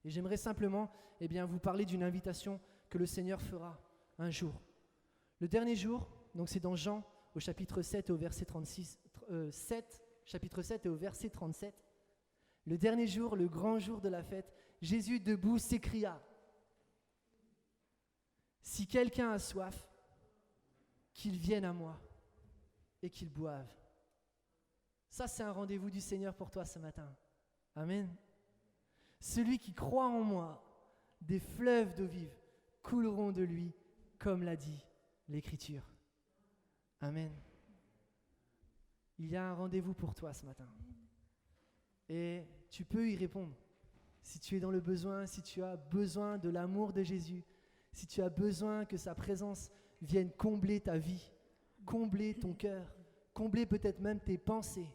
Et j'aimerais simplement vous parler d'une invitation que le Seigneur fera un jour. Le dernier jour, donc c'est dans Jean au chapitre 7 et au verset 37. Le dernier jour, le grand jour de la fête, Jésus debout s'écria: si quelqu'un a soif, qu'il vienne à moi et qu'il boive. Ça, c'est un rendez-vous du Seigneur pour toi ce matin. Amen. Celui qui croit en moi, des fleuves d'eau vive couleront de lui, comme l'a dit l'Écriture. Amen. Il y a un rendez-vous pour toi ce matin. Et tu peux y répondre. Si tu es dans le besoin, si tu as besoin de l'amour de Jésus, si tu as besoin que sa présence vienne combler ta vie, combler ton cœur, combler peut-être même tes pensées,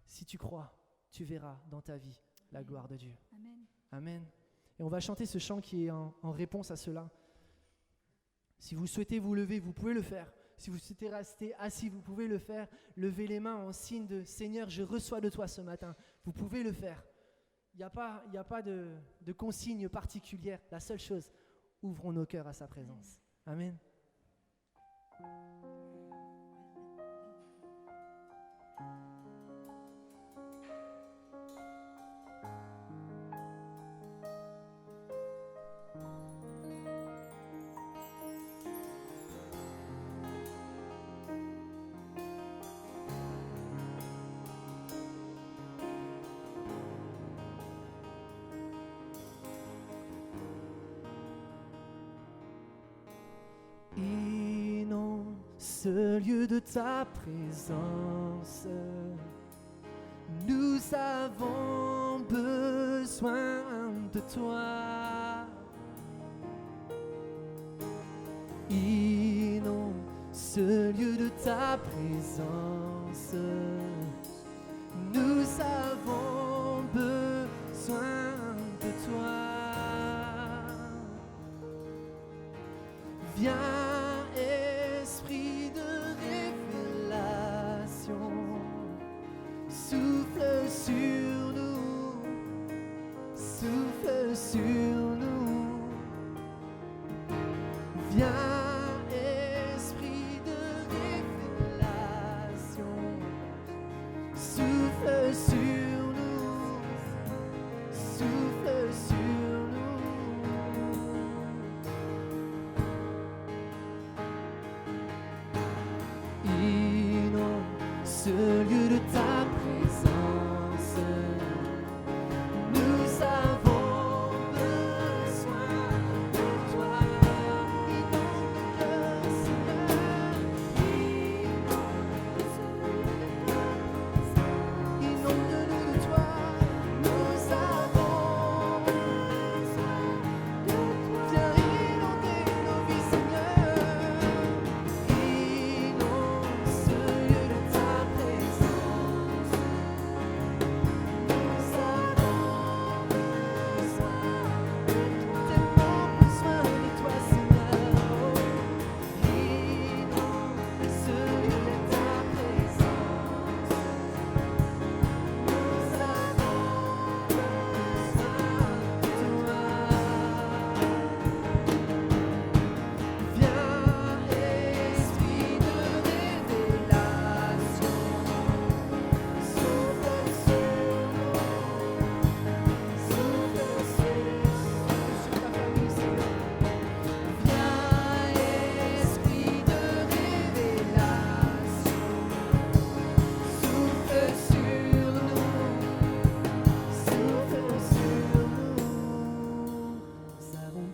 si tu crois, tu verras dans ta vie la gloire de Dieu. Amen. Amen. Et on va chanter ce chant qui est en réponse à cela. Si vous souhaitez vous lever, vous pouvez le faire. Si vous souhaitez rester assis, vous pouvez le faire. Levez les mains en signe de « Seigneur, je reçois de toi ce matin ». Vous pouvez le faire. Il n'y a pas de consigne particulière. La seule chose, ouvrons nos cœurs à sa présence. Amen. Ce lieu de ta présence, nous avons besoin de toi. Inonde ce lieu de ta présence, nous avons besoin de toi. Viens. Sur nous, viens esprit de révélation, souffle sur nous, souffle sur nous. Inonde ce lieu de ta présence, nous avons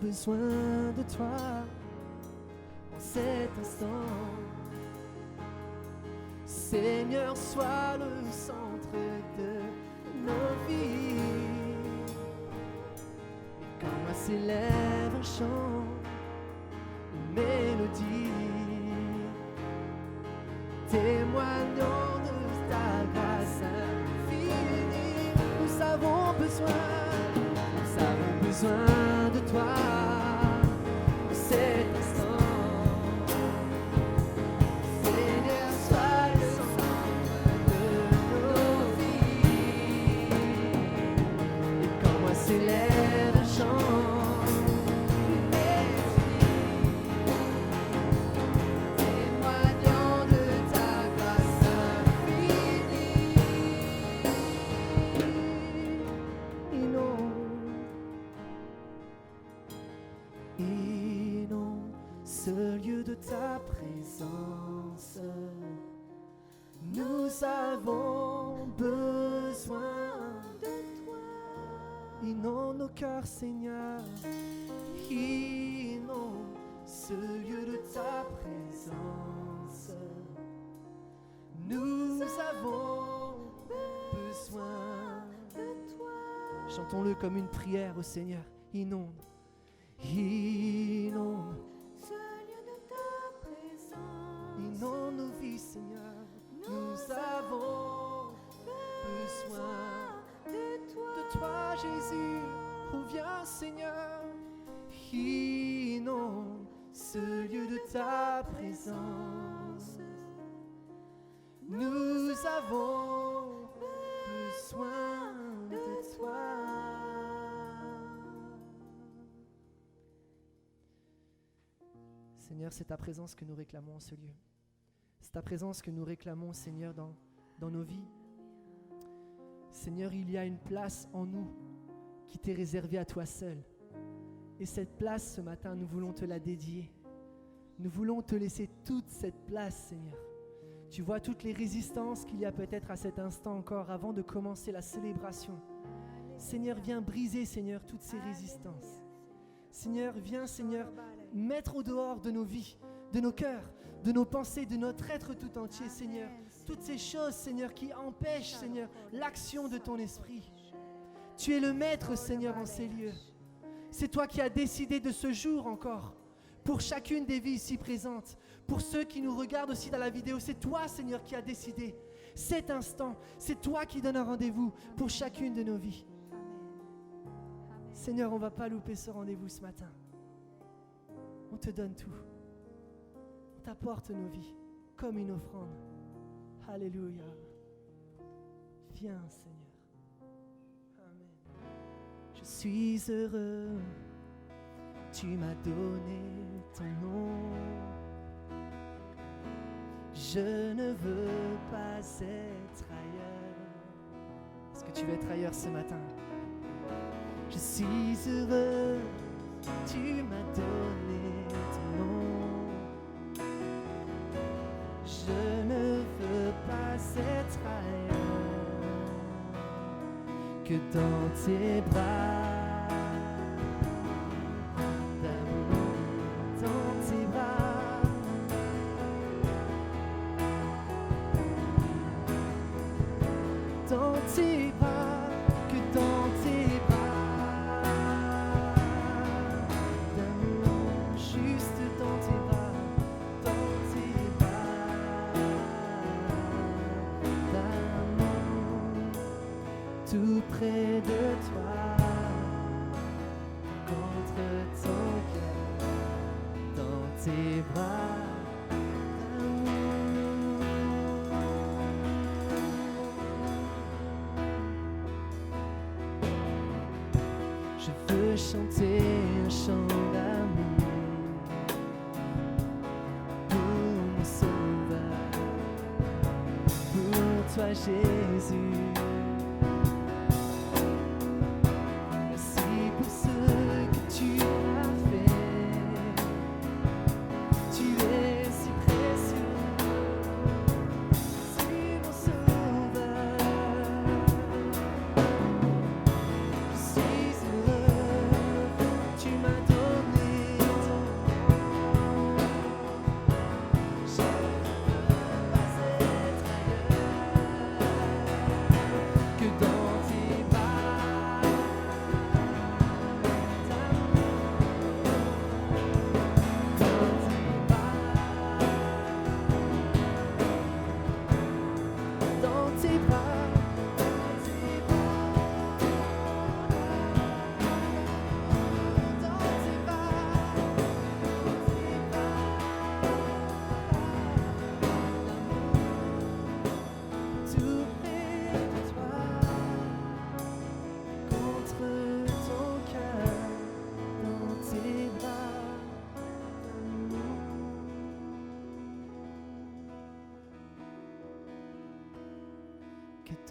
besoin de toi en cet instant. Seigneur, sois le centre de nos vies. Et qu'en moi s'élève un chant, une mélodie, témoignant de ta grâce infinie. Nous avons besoin de toi. Cet instant, Seigneur, sois le centre de nos vies. Et quand moi s'élève un chant. Témoignant de ta grâce infinie. Inonde ce lieu de ta présence. Nous avons besoin de toi. Inonde nos cœurs, Seigneur. Inonde ce lieu de ta présence. Nous avons besoin de toi. Chantons-le comme une prière au Seigneur. Inonde. Inonde ce lieu de ta présence. Inonde nos vies, Seigneur. Nous avons besoin de toi, Jésus. Oh, viens, Seigneur. Inonde ce lieu de ta présence. Nous avons besoin de toi. Seigneur, c'est ta présence que nous réclamons en ce lieu. C'est ta présence que nous réclamons, Seigneur, dans nos vies. Seigneur, il y a une place en nous qui t'est réservée à toi seul. Et cette place, ce matin, nous voulons te la dédier. Nous voulons te laisser toute cette place, Seigneur. Tu vois toutes les résistances qu'il y a peut-être à cet instant encore avant de commencer la célébration. Seigneur, viens briser, Seigneur, toutes ces résistances. Seigneur, viens, Seigneur, mettre au dehors de nos vies, de nos cœurs, de nos pensées, de notre être tout entier, Seigneur. Toutes ces choses, Seigneur, qui empêchent, Seigneur, l'action de ton esprit. Tu es le maître, Seigneur, en ces lieux. C'est toi qui as décidé de ce jour encore, pour chacune des vies ici présentes, pour ceux qui nous regardent aussi dans la vidéo. C'est toi, Seigneur, qui as décidé cet instant. C'est toi qui donnes un rendez-vous pour chacune de nos vies. Seigneur, on ne va pas louper ce rendez-vous ce matin. On te donne tout. On t'apporte nos vies comme une offrande. Alléluia. Viens, Seigneur. Amen. Je suis heureux. Tu m'as donné ton nom. Je ne veux pas être ailleurs. Est-ce que tu veux être ailleurs ce matin? Je suis heureux. Tu m'as donné ton nom. Je ne veux pas être ailleurs que dans tes bras. D'amour dans tes bras. Dans tes bras, que dans tes bras. D'amour juste dans tes bras. Dans tes bras. D'amour tout près de toi. Contre ton cœur. Dans tes bras. Je veux chanter un chant d'amour pour mon sauveur, pour toi Jésus. Merci pour ce que tu as fait. Tu es si précieux. Merci mon sauveur. Je suis heureux, tu m'as donné ton nom. Je ne veux pas être ailleurs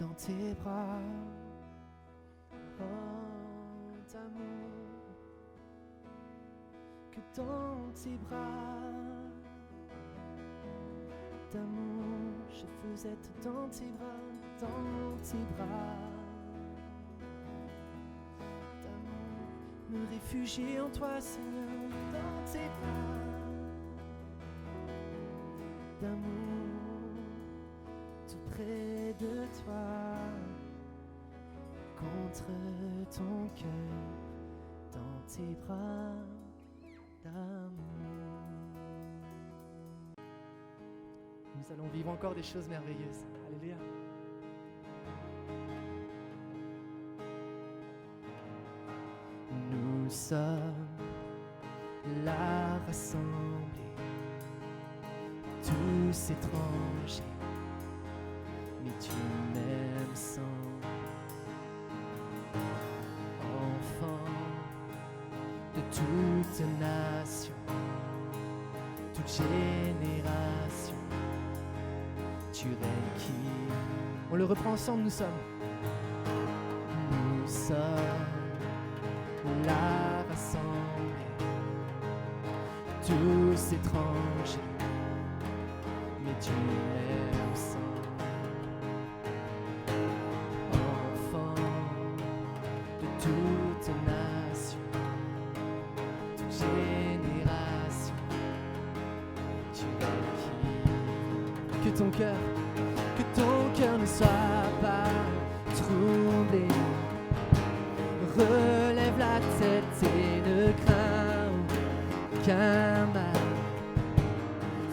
dans tes bras. Oh, d'amour, que dans tes bras, d'amour, je veux être dans tes bras, dans tes bras. D'amour, me réfugier en toi, Seigneur, dans tes bras. D'amour, tout près de toi, contre ton cœur, dans tes bras d'amour. Nous allons vivre encore des choses merveilleuses. Alléluia. Nous sommes là rassemblés, tous étrangers, mais tu m'aimes sans. Enfants de toute nation, toute génération, tu règnes qui. On le reprend ensemble, nous sommes là rassemblés, tous étrangers, mais tu m'aimes sans. Enfants de toute nation, toute génération, tu règnes qui. Que ton cœur ne soit pas troublé. Relève la tête et ne crains aucun mal.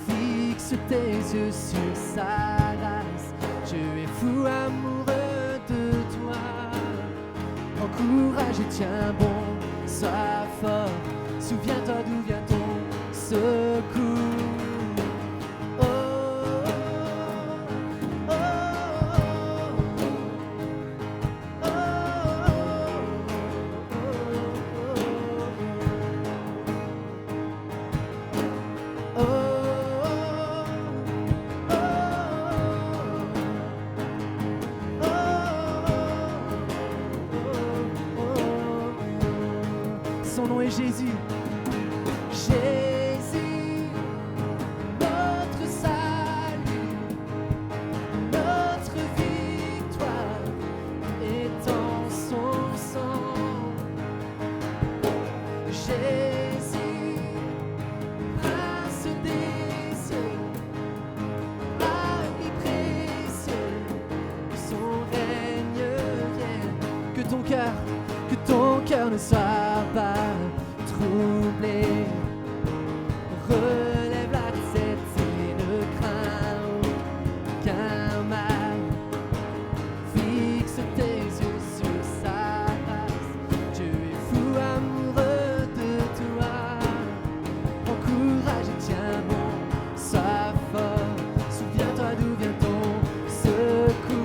Fixe tes yeux sur sa grâce. Dieu est fou amoureux de toi. Prends courage et tiens bon, sois fort. Souviens-toi d'où vient ton secours. Son nom est Jésus. Jésus, notre salut, notre victoire est en son sang. Jésus, prince des cieux, ami précieux, son règne vienne. Que ton cœur ne soit pas troublé. Relève la tête et ne crains aucun mal. Fixe tes yeux sur sa face. Dieu est fou amoureux de toi. Prends courage et tiens bon, sois fort. Souviens-toi d'où vient ton secours.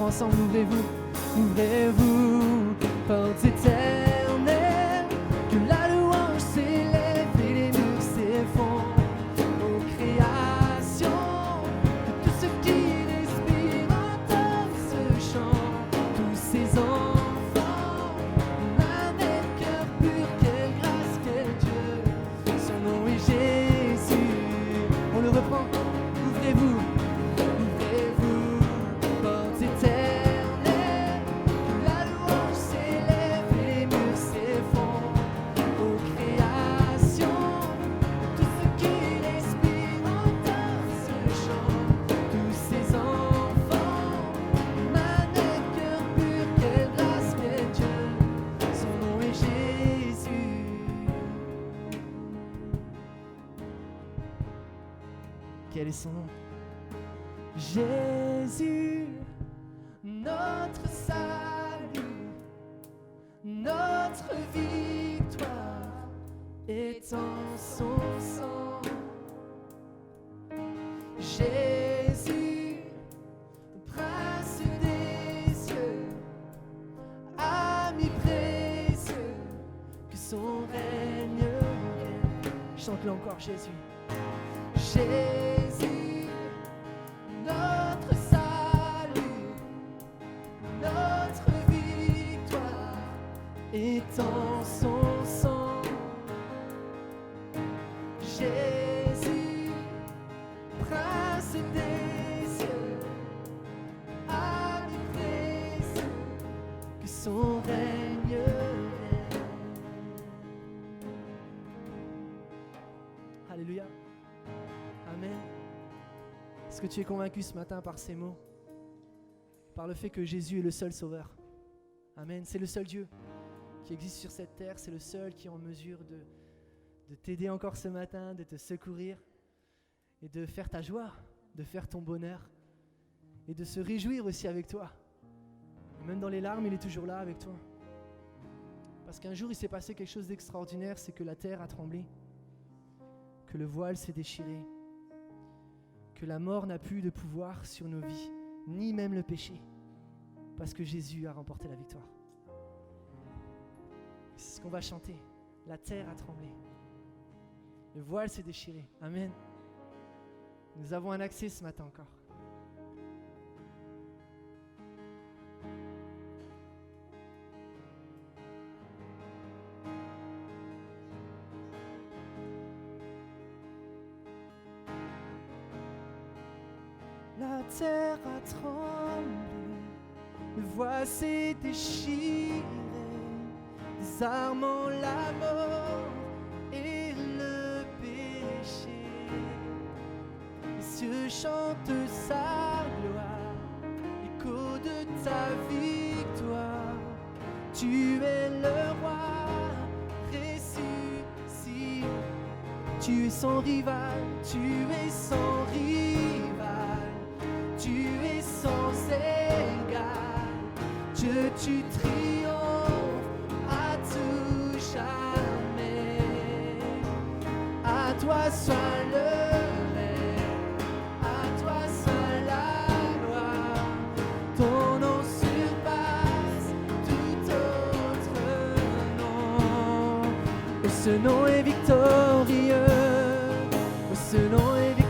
Ensemble, ouvrez-vous, portes éternelles, que la louange s'élève et les murs s'effondrent. Ô création, que tout ce qui respire entende ce chant, tous ces enfants, avec cœur pur, quelle grâce, quel Dieu, son nom est Jésus. On le reprend, ouvrez-vous. Portes éternelles, que la louange s'élève et les murs quel est son nom. Jésus, notre salut, notre victoire est en son sang. Jésus, prince des cieux, ami précieux, que son règne vienne. Chante-le encore, Jésus. Jésus, notre salut, notre victoire est en son sang. Jésus, prince des cieux, ami précieux, que son règne vienne. Alléluia. Amen. Est-ce que tu es convaincu ce matin par ces mots? Par le fait que Jésus est le seul sauveur. Amen. C'est le seul Dieu qui existe sur cette terre. C'est le seul qui est en mesure de t'aider encore ce matin, de te secourir et de faire ta joie, de faire ton bonheur et de se réjouir aussi avec toi. Et même dans les larmes, il est toujours là avec toi. Parce qu'un jour, il s'est passé quelque chose d'extraordinaire, c'est que la terre a tremblé, que le voile s'est déchiré, que la mort n'a plus de pouvoir sur nos vies, ni même le péché, parce que Jésus a remporté la victoire. C'est ce qu'on va chanter. La terre a tremblé. Le voile s'est déchiré. Amen. Nous avons un accès ce matin encore. La terre a tremblé, le voile s'est déchiré, désarmant la mort et le péché. Les cieux chantent sa gloire, écho de ta victoire. Tu es le roi ressuscité, tu es sans rival, tu es sans rival. Tu es sans égal, Dieu, tu triomphes à tout jamais. À toi soit le règne, à toi soit la gloire. Ton nom surpasse tout autre nom. Et ce nom est victorieux, et ce nom est victorieux.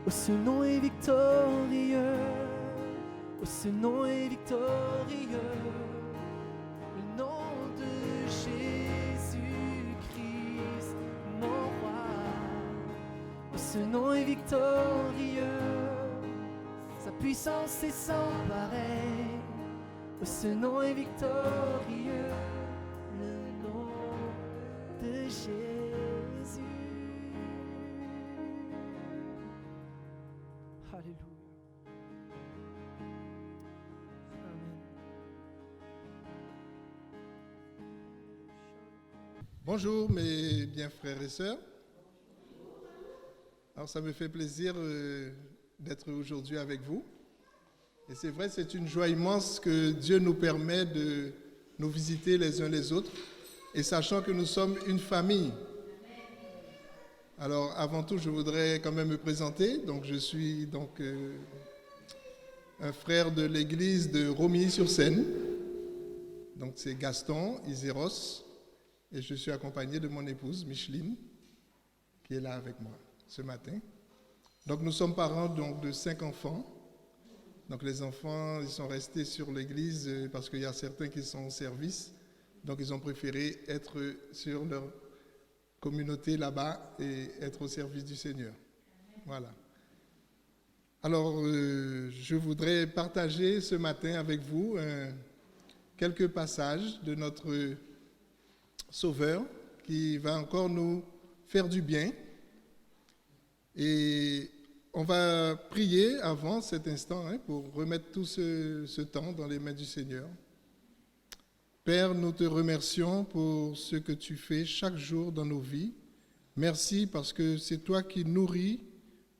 Oh, ce nom est victorieux. Oh, ce nom est victorieux. Le nom de Jésus-Christ, mon roi. Oh, ce nom est victorieux. puissance est sans pareil. Oh, ce nom est victorieux, le nom de Jésus. Alléluia. Amen. Bonjour mes bien frères et sœurs. Alors ça me fait plaisir d'être aujourd'hui avec vous. Et c'est vrai, c'est une joie immense que Dieu nous permet de nous visiter les uns les autres, et sachant que nous sommes une famille. Alors avant tout, je voudrais quand même me présenter. Donc je suis un frère de l'église de Romilly-sur-Seine. Donc c'est Gaston Iséros, et je suis accompagné de mon épouse Micheline, qui est là avec moi ce matin. Donc nous sommes parents de 5 enfants. Donc les enfants, ils sont restés sur l'église parce qu'il y a certains qui sont au service. Donc ils ont préféré être sur leur communauté là-bas et être au service du Seigneur. Voilà. Alors je voudrais partager ce matin avec vous quelques passages de notre Sauveur qui va encore nous faire du bien. Et on va prier avant cet instant pour remettre tout ce temps dans les mains du Seigneur. Père, nous te remercions pour ce que tu fais chaque jour dans nos vies. Merci parce que c'est toi qui nourris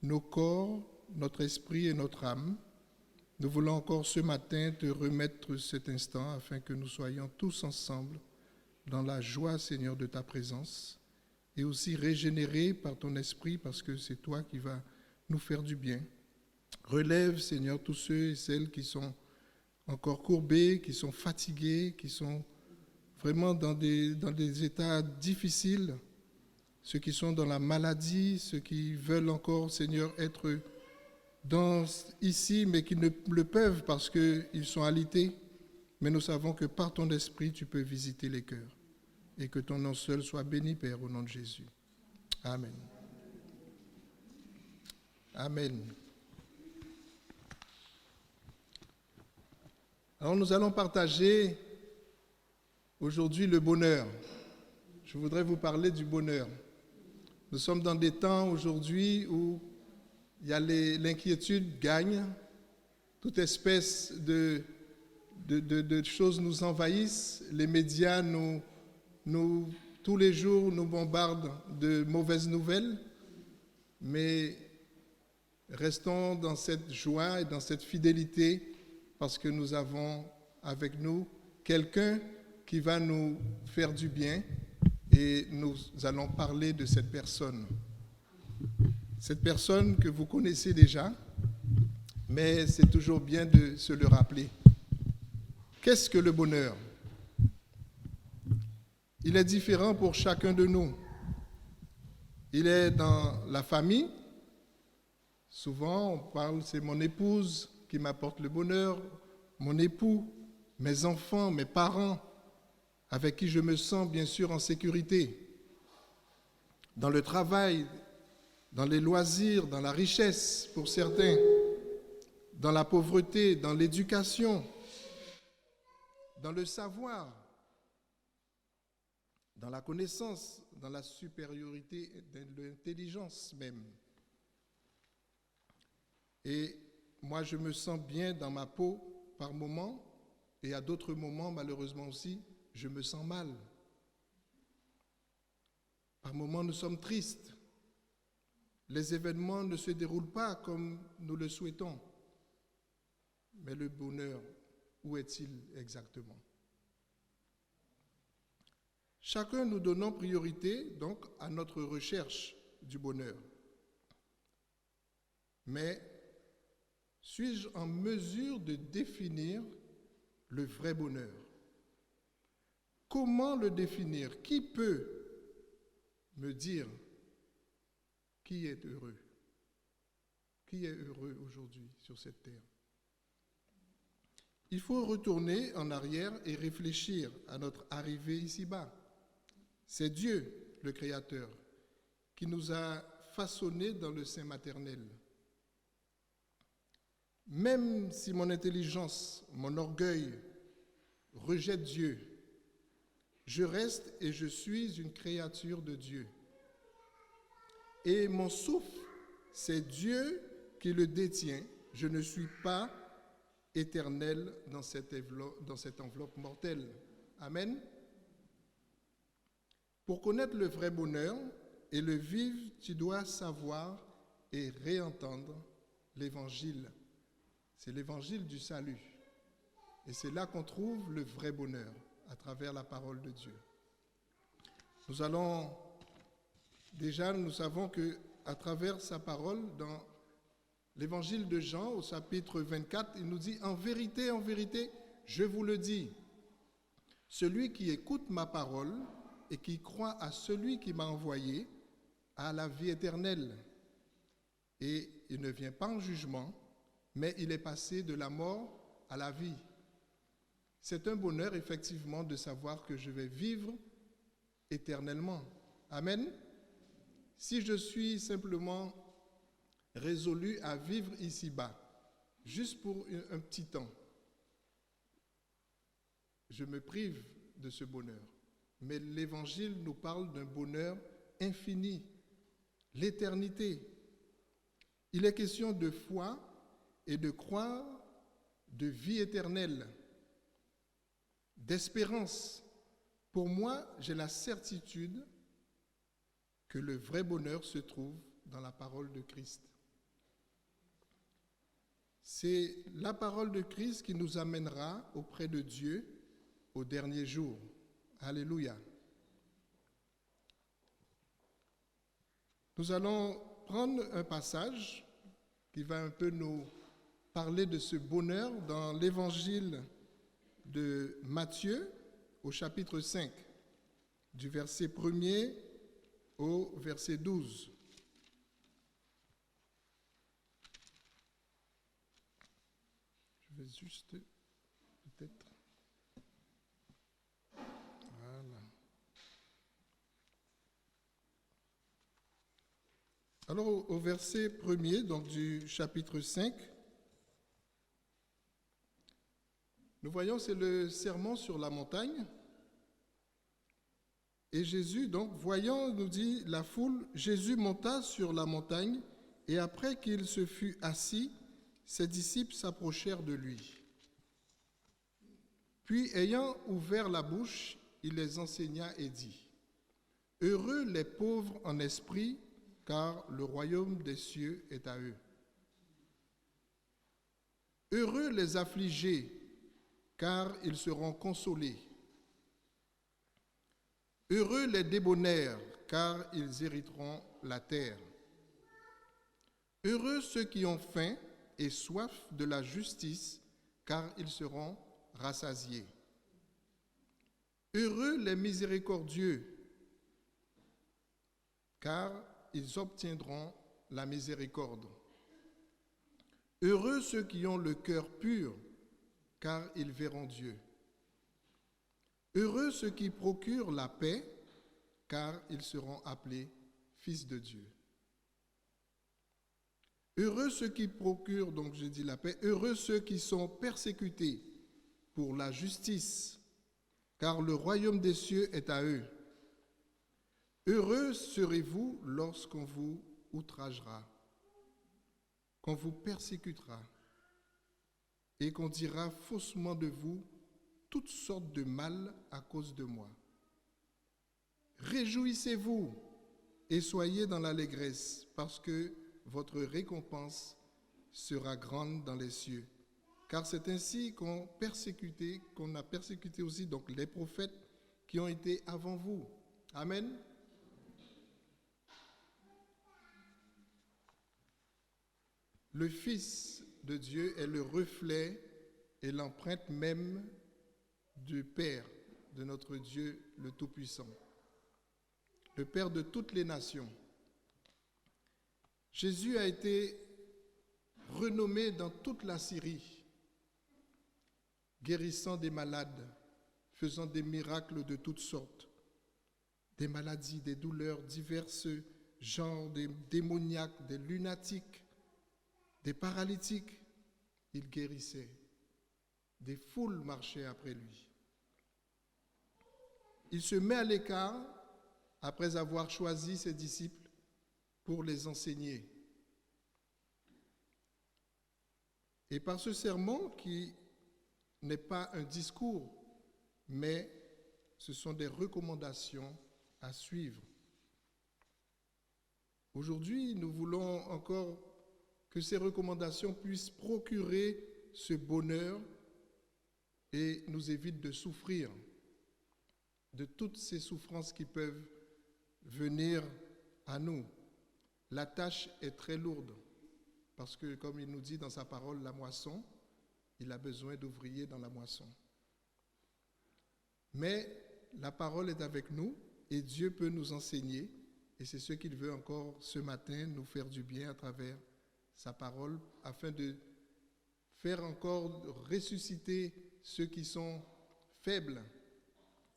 nos corps, notre esprit et notre âme. Nous voulons encore ce matin te remettre cet instant afin que nous soyons tous ensemble dans la joie, Seigneur, de ta présence et aussi régénérés par ton esprit parce que c'est toi qui vas nous faire du bien. Relève, Seigneur, tous ceux et celles qui sont encore courbés, qui sont fatigués, qui sont vraiment dans des états difficiles, ceux qui sont dans la maladie, ceux qui veulent encore, Seigneur, être ici, mais qui ne le peuvent parce qu'ils sont alités. Mais nous savons que par ton esprit, tu peux visiter les cœurs. Et que ton nom seul soit béni, Père, au nom de Jésus. Amen. Amen. Alors nous allons partager aujourd'hui le bonheur. Je voudrais vous parler du bonheur. Nous sommes dans des temps aujourd'hui où l'inquiétude gagne, toute espèce de choses nous envahissent, les médias tous les jours nous bombardent de mauvaises nouvelles, mais restons dans cette joie et dans cette fidélité parce que nous avons avec nous quelqu'un qui va nous faire du bien et nous allons parler de cette personne. Cette personne que vous connaissez déjà, mais c'est toujours bien de se le rappeler. Qu'est-ce que le bonheur ? Il est différent pour chacun de nous. Il est dans la famille. Souvent, on parle, c'est mon épouse qui m'apporte le bonheur, mon époux, mes enfants, mes parents, avec qui je me sens bien sûr en sécurité. Dans le travail, dans les loisirs, dans la richesse pour certains, dans la pauvreté, dans l'éducation, dans le savoir, dans la connaissance, dans la supériorité de l'intelligence même. Et moi, je me sens bien dans ma peau par moments, et à d'autres moments, malheureusement aussi, je me sens mal. Par moments, nous sommes tristes. Les événements ne se déroulent pas comme nous le souhaitons. Mais le bonheur, où est-il exactement ? Chacun nous donnons priorité donc à notre recherche du bonheur. Mais suis-je en mesure de définir le vrai bonheur ? Comment le définir ? Qui peut me dire qui est heureux ? Qui est heureux aujourd'hui sur cette terre ? Il faut retourner en arrière et réfléchir à notre arrivée ici-bas. C'est Dieu, le Créateur, qui nous a façonnés dans le sein maternel. Même si mon intelligence, mon orgueil rejette Dieu, je reste et je suis une créature de Dieu. Et mon souffle, c'est Dieu qui le détient. Je ne suis pas éternel dans cette enveloppe mortelle. Amen. Pour connaître le vrai bonheur et le vivre, tu dois savoir et réentendre l'évangile. C'est l'évangile du salut. Et c'est là qu'on trouve le vrai bonheur, à travers la parole de Dieu. Nous savons qu'à travers sa parole, dans l'évangile de Jean, au chapitre 24, il nous dit, en vérité, je vous le dis, celui qui écoute ma parole et qui croit à celui qui m'a envoyé a la vie éternelle. Et il ne vient pas en jugement, mais il est passé de la mort à la vie. C'est un bonheur, effectivement, de savoir que je vais vivre éternellement. Amen. Si je suis simplement résolu à vivre ici-bas, juste pour un petit temps, je me prive de ce bonheur. Mais l'Évangile nous parle d'un bonheur infini, l'éternité. Il est question de foi et de croire, de vie éternelle, d'espérance. Pour moi, j'ai la certitude que le vrai bonheur se trouve dans la parole de Christ. C'est la parole de Christ qui nous amènera auprès de Dieu au dernier jour. Alléluia. Nous allons prendre un passage qui va un peu nous parler de ce bonheur dans l'évangile de Matthieu au chapitre 5, du verset 1er au verset 12. Je vais juste peut-être... Voilà. Alors au verset 1er, donc du chapitre 5, nous voyons, c'est le sermon sur la montagne. Et Jésus, donc, voyant, nous dit la foule, Jésus monta sur la montagne, et après qu'il se fut assis, ses disciples s'approchèrent de lui. Puis, ayant ouvert la bouche, il les enseigna et dit, « Heureux les pauvres en esprit, car le royaume des cieux est à eux. Heureux les affligés, car ils seront consolés. Heureux les débonnaires, car ils hériteront la terre. Heureux ceux qui ont faim et soif de la justice, car ils seront rassasiés. Heureux les miséricordieux, car ils obtiendront la miséricorde. Heureux ceux qui ont le cœur pur, car ils verront Dieu. Heureux ceux qui procurent la paix, car ils seront appelés fils de Dieu. Heureux ceux qui procurent, donc je dis la paix, heureux ceux qui sont persécutés pour la justice, car le royaume des cieux est à eux. Heureux serez-vous lorsqu'on vous outragera, qu'on vous persécutera, et qu'on dira faussement de vous toutes sortes de mal à cause de moi. Réjouissez-vous et soyez dans l'allégresse, parce que votre récompense sera grande dans les cieux. Car c'est ainsi qu'on a persécuté aussi donc les prophètes qui ont été avant vous. Amen. Le Fils de Dieu est le reflet et l'empreinte même du Père, de notre Dieu le Tout-Puissant, le Père de toutes les nations. Jésus a été renommé dans toute la Syrie, guérissant des malades, faisant des miracles de toutes sortes, des maladies, des douleurs, diverses genres, des démoniaques, des lunatiques, des paralytiques, il guérissait. Des foules marchaient après lui. Il se met à l'écart après avoir choisi ses disciples pour les enseigner. Et par ce sermon qui n'est pas un discours, mais ce sont des recommandations à suivre. Aujourd'hui, nous voulons encore que ces recommandations puissent procurer ce bonheur et nous évitent de souffrir de toutes ces souffrances qui peuvent venir à nous. La tâche est très lourde parce que, comme il nous dit dans sa parole, la moisson, il a besoin d'ouvriers dans la moisson. Mais la parole est avec nous et Dieu peut nous enseigner et c'est ce qu'il veut encore ce matin, nous faire du bien à travers sa parole afin de faire encore ressusciter ceux qui sont faibles,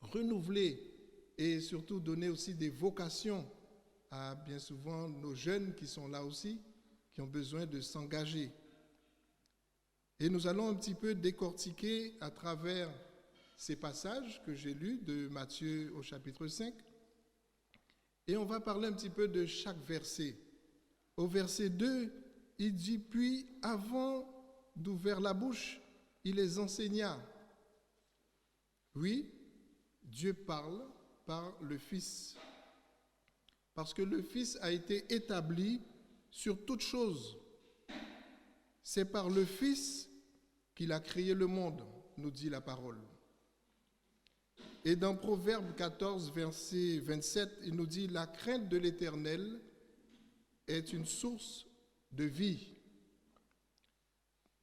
renouveler et surtout donner aussi des vocations à bien souvent nos jeunes qui sont là aussi, qui ont besoin de s'engager. Et nous allons un petit peu décortiquer à travers ces passages que j'ai lus de Matthieu au chapitre 5. Et on va parler un petit peu de chaque verset. Au verset 2, il dit, puis avant d'ouvrir la bouche, il les enseigna. Oui, Dieu parle par le Fils. Parce que le Fils a été établi sur toute chose. C'est par le Fils qu'il a créé le monde, nous dit la parole. Et dans Proverbe 14, verset 27, il nous dit « La crainte de l'Éternel est une source de vie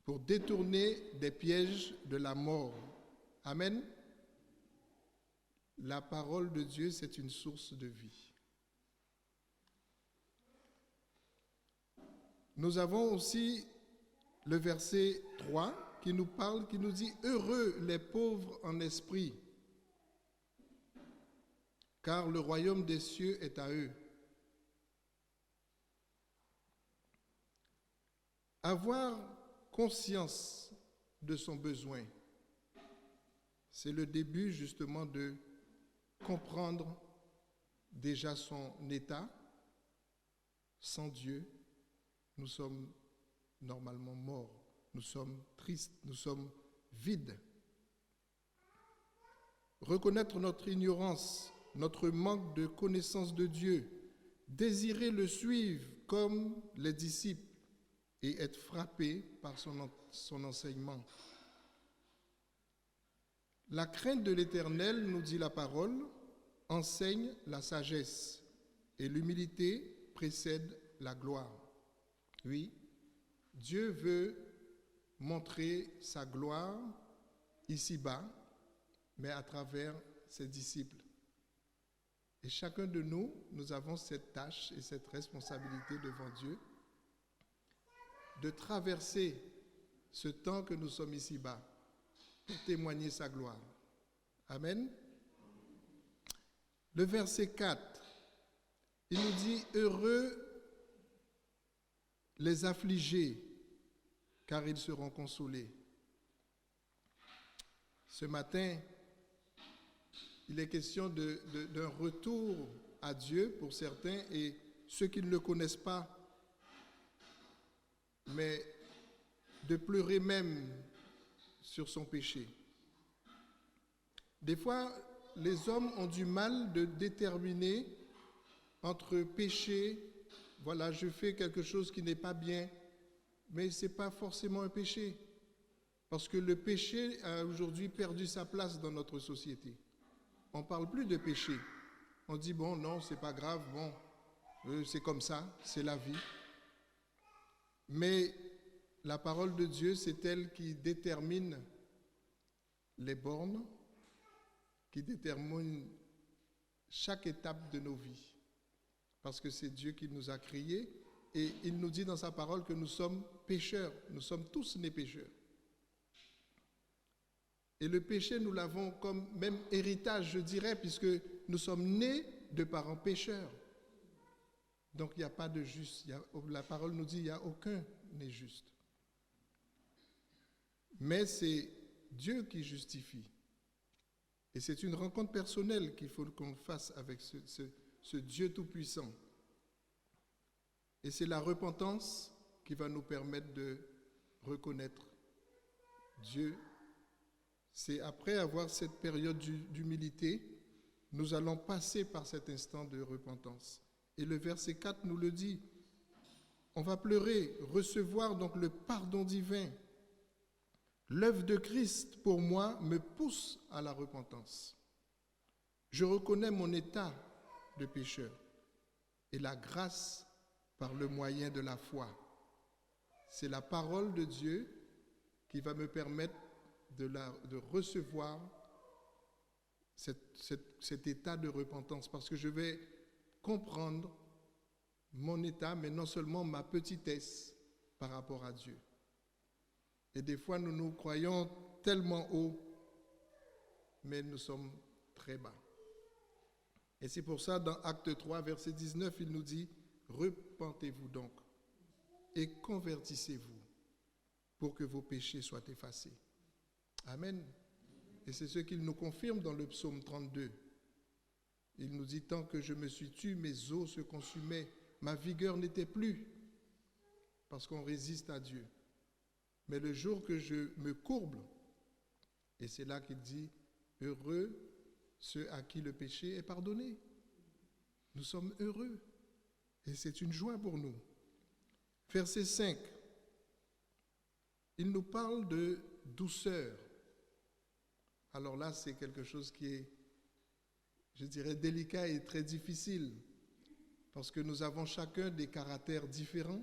pour détourner des pièges de la mort. » Amen. La parole de Dieu, c'est une source de vie. Nous avons aussi le verset 3 qui nous parle, qui nous dit « Heureux les pauvres en esprit, car le royaume des cieux est à eux. » Avoir conscience de son besoin, c'est le début justement de comprendre déjà son état. Sans Dieu, nous sommes normalement morts, nous sommes tristes, nous sommes vides. Reconnaître notre ignorance, notre manque de connaissance de Dieu, désirer le suivre comme les disciples et être frappé par son enseignement. La crainte de l'Éternel, nous dit la parole, enseigne la sagesse et l'humilité précède la gloire. Oui, Dieu veut montrer sa gloire ici-bas, mais à travers ses disciples. Et chacun de nous, nous avons cette tâche et cette responsabilité devant Dieu de traverser ce temps que nous sommes ici-bas pour témoigner sa gloire. Amen. Le verset 4, il nous dit « Heureux les affligés, car ils seront consolés. » Ce matin, il est question d'un retour à Dieu pour certains et ceux qui ne le connaissent pas, mais de pleurer même sur son péché. Des fois, les hommes ont du mal de déterminer entre péché, voilà, je fais quelque chose qui n'est pas bien, mais ce n'est pas forcément un péché, parce que le péché a aujourd'hui perdu sa place dans notre société. On ne parle plus de péché. On dit, bon, non, c'est pas grave, bon, c'est comme ça, c'est la vie. Mais la parole de Dieu, c'est elle qui détermine les bornes, qui détermine chaque étape de nos vies. Parce que c'est Dieu qui nous a créés et il nous dit dans sa parole que nous sommes pécheurs. Nous sommes tous nés pécheurs. Et le péché, nous l'avons comme même héritage, je dirais, puisque nous sommes nés de parents pécheurs. Donc il n'y a pas de juste. La parole nous dit qu'il n'y a aucun n'est juste. mais c'est Dieu qui justifie. Et c'est une rencontre personnelle qu'il faut qu'on fasse avec ce Dieu tout-puissant. Et c'est la repentance qui va nous permettre de reconnaître Dieu. C'est après avoir cette période d'humilité, nous allons passer par cet instant de repentance. Et le verset 4 nous le dit. On va pleurer, recevoir donc le pardon divin. L'œuvre de Christ, pour moi, me pousse à la repentance. Je reconnais mon état de pécheur et la grâce par le moyen de la foi. C'est la parole de Dieu qui va me permettre de recevoir cet état de repentance, parce que je vais comprendre mon état, mais non seulement ma petitesse par rapport à Dieu. Et des fois, nous nous croyons tellement haut, mais nous sommes très bas. Et c'est pour ça, dans Acte 3, verset 19, il nous dit, « Repentez-vous donc et convertissez-vous pour que vos péchés soient effacés. » Amen. Et c'est ce qu'il nous confirme dans le psaume 32. Il nous dit, « Tant que je me suis tu, mes os se consumaient, ma vigueur n'était plus. » Parce qu'on résiste à Dieu. Mais le jour que je me courbe, et c'est là qu'il dit, « Heureux ceux à qui le péché est pardonné. » Nous sommes heureux. Et c'est une joie pour nous. Verset 5. Il nous parle de douceur. Alors là, c'est quelque chose qui est, je dirais, délicat et très difficile, parce que nous avons chacun des caractères différents,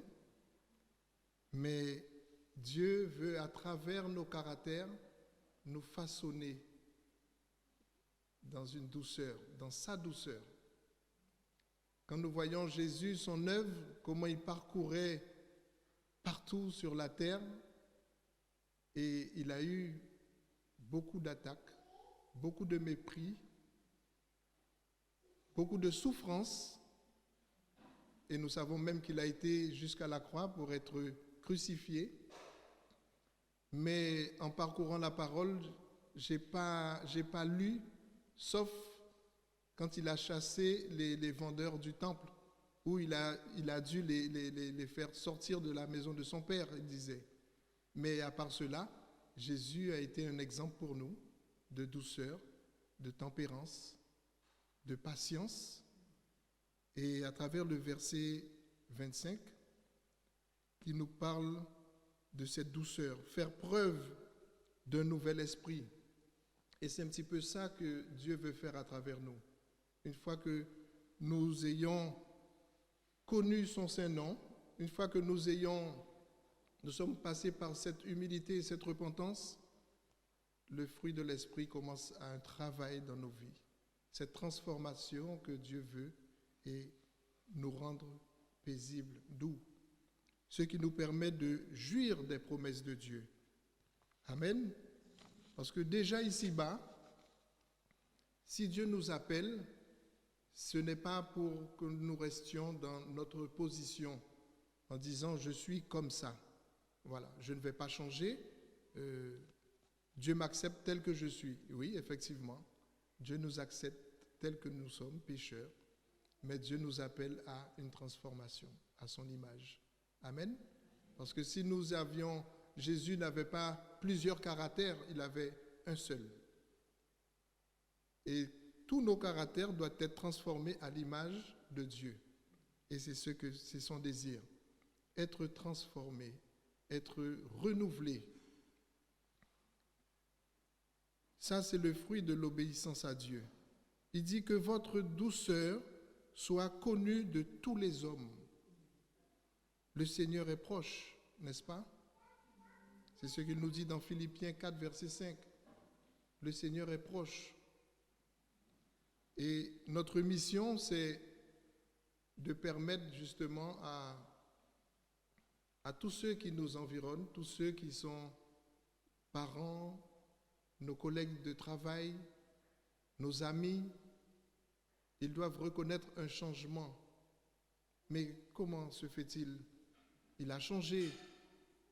mais Dieu veut, à travers nos caractères, nous façonner dans une douceur, dans sa douceur. Quand nous voyons Jésus, son œuvre, comment il parcourait partout sur la terre, et il a eu beaucoup d'attaques, beaucoup de mépris, beaucoup de souffrances, et nous savons même qu'il a été jusqu'à la croix pour être crucifié. Mais en parcourant la parole, j'ai pas lu, sauf quand il a chassé les vendeurs du temple, où il a dû les faire sortir de la maison de son père, il disait. Mais à part cela, Jésus a été un exemple pour nous de douceur, de tempérance, de patience. Et à travers le verset 25, qui nous parle de cette douceur, faire preuve d'un nouvel esprit. Et c'est un petit peu ça que Dieu veut faire à travers nous. Une fois que nous ayons connu son Saint-Nom, une fois que nous sommes passés par cette humilité et cette repentance, le fruit de l'esprit commence à un travail dans nos vies. Cette transformation que Dieu veut et nous rendre paisibles, doux. Ce qui nous permet de jouir des promesses de Dieu. Amen. Parce que déjà ici-bas, si Dieu nous appelle, ce n'est pas pour que nous restions dans notre position en disant « je suis comme ça ». Voilà, je ne vais pas changer, Dieu m'accepte tel que je suis. Oui, effectivement, Dieu nous accepte tel que nous sommes, pécheurs, mais Dieu nous appelle à une transformation, à son image. Amen. Parce que si Jésus n'avait pas plusieurs caractères, il avait un seul. Et tous nos caractères doivent être transformés à l'image de Dieu. Et c'est son désir. Être transformé, être renouvelé. Ça, c'est le fruit de l'obéissance à Dieu. Il dit que votre douceur soit connue de tous les hommes. Le Seigneur est proche, n'est-ce pas? C'est ce qu'il nous dit dans Philippiens 4, verset 5. Le Seigneur est proche. Et notre mission, c'est de permettre justement à tous ceux qui nous environnent, tous ceux qui sont parents, nos collègues de travail, nos amis, ils doivent reconnaître un changement. Mais comment se fait-il? Il a changé,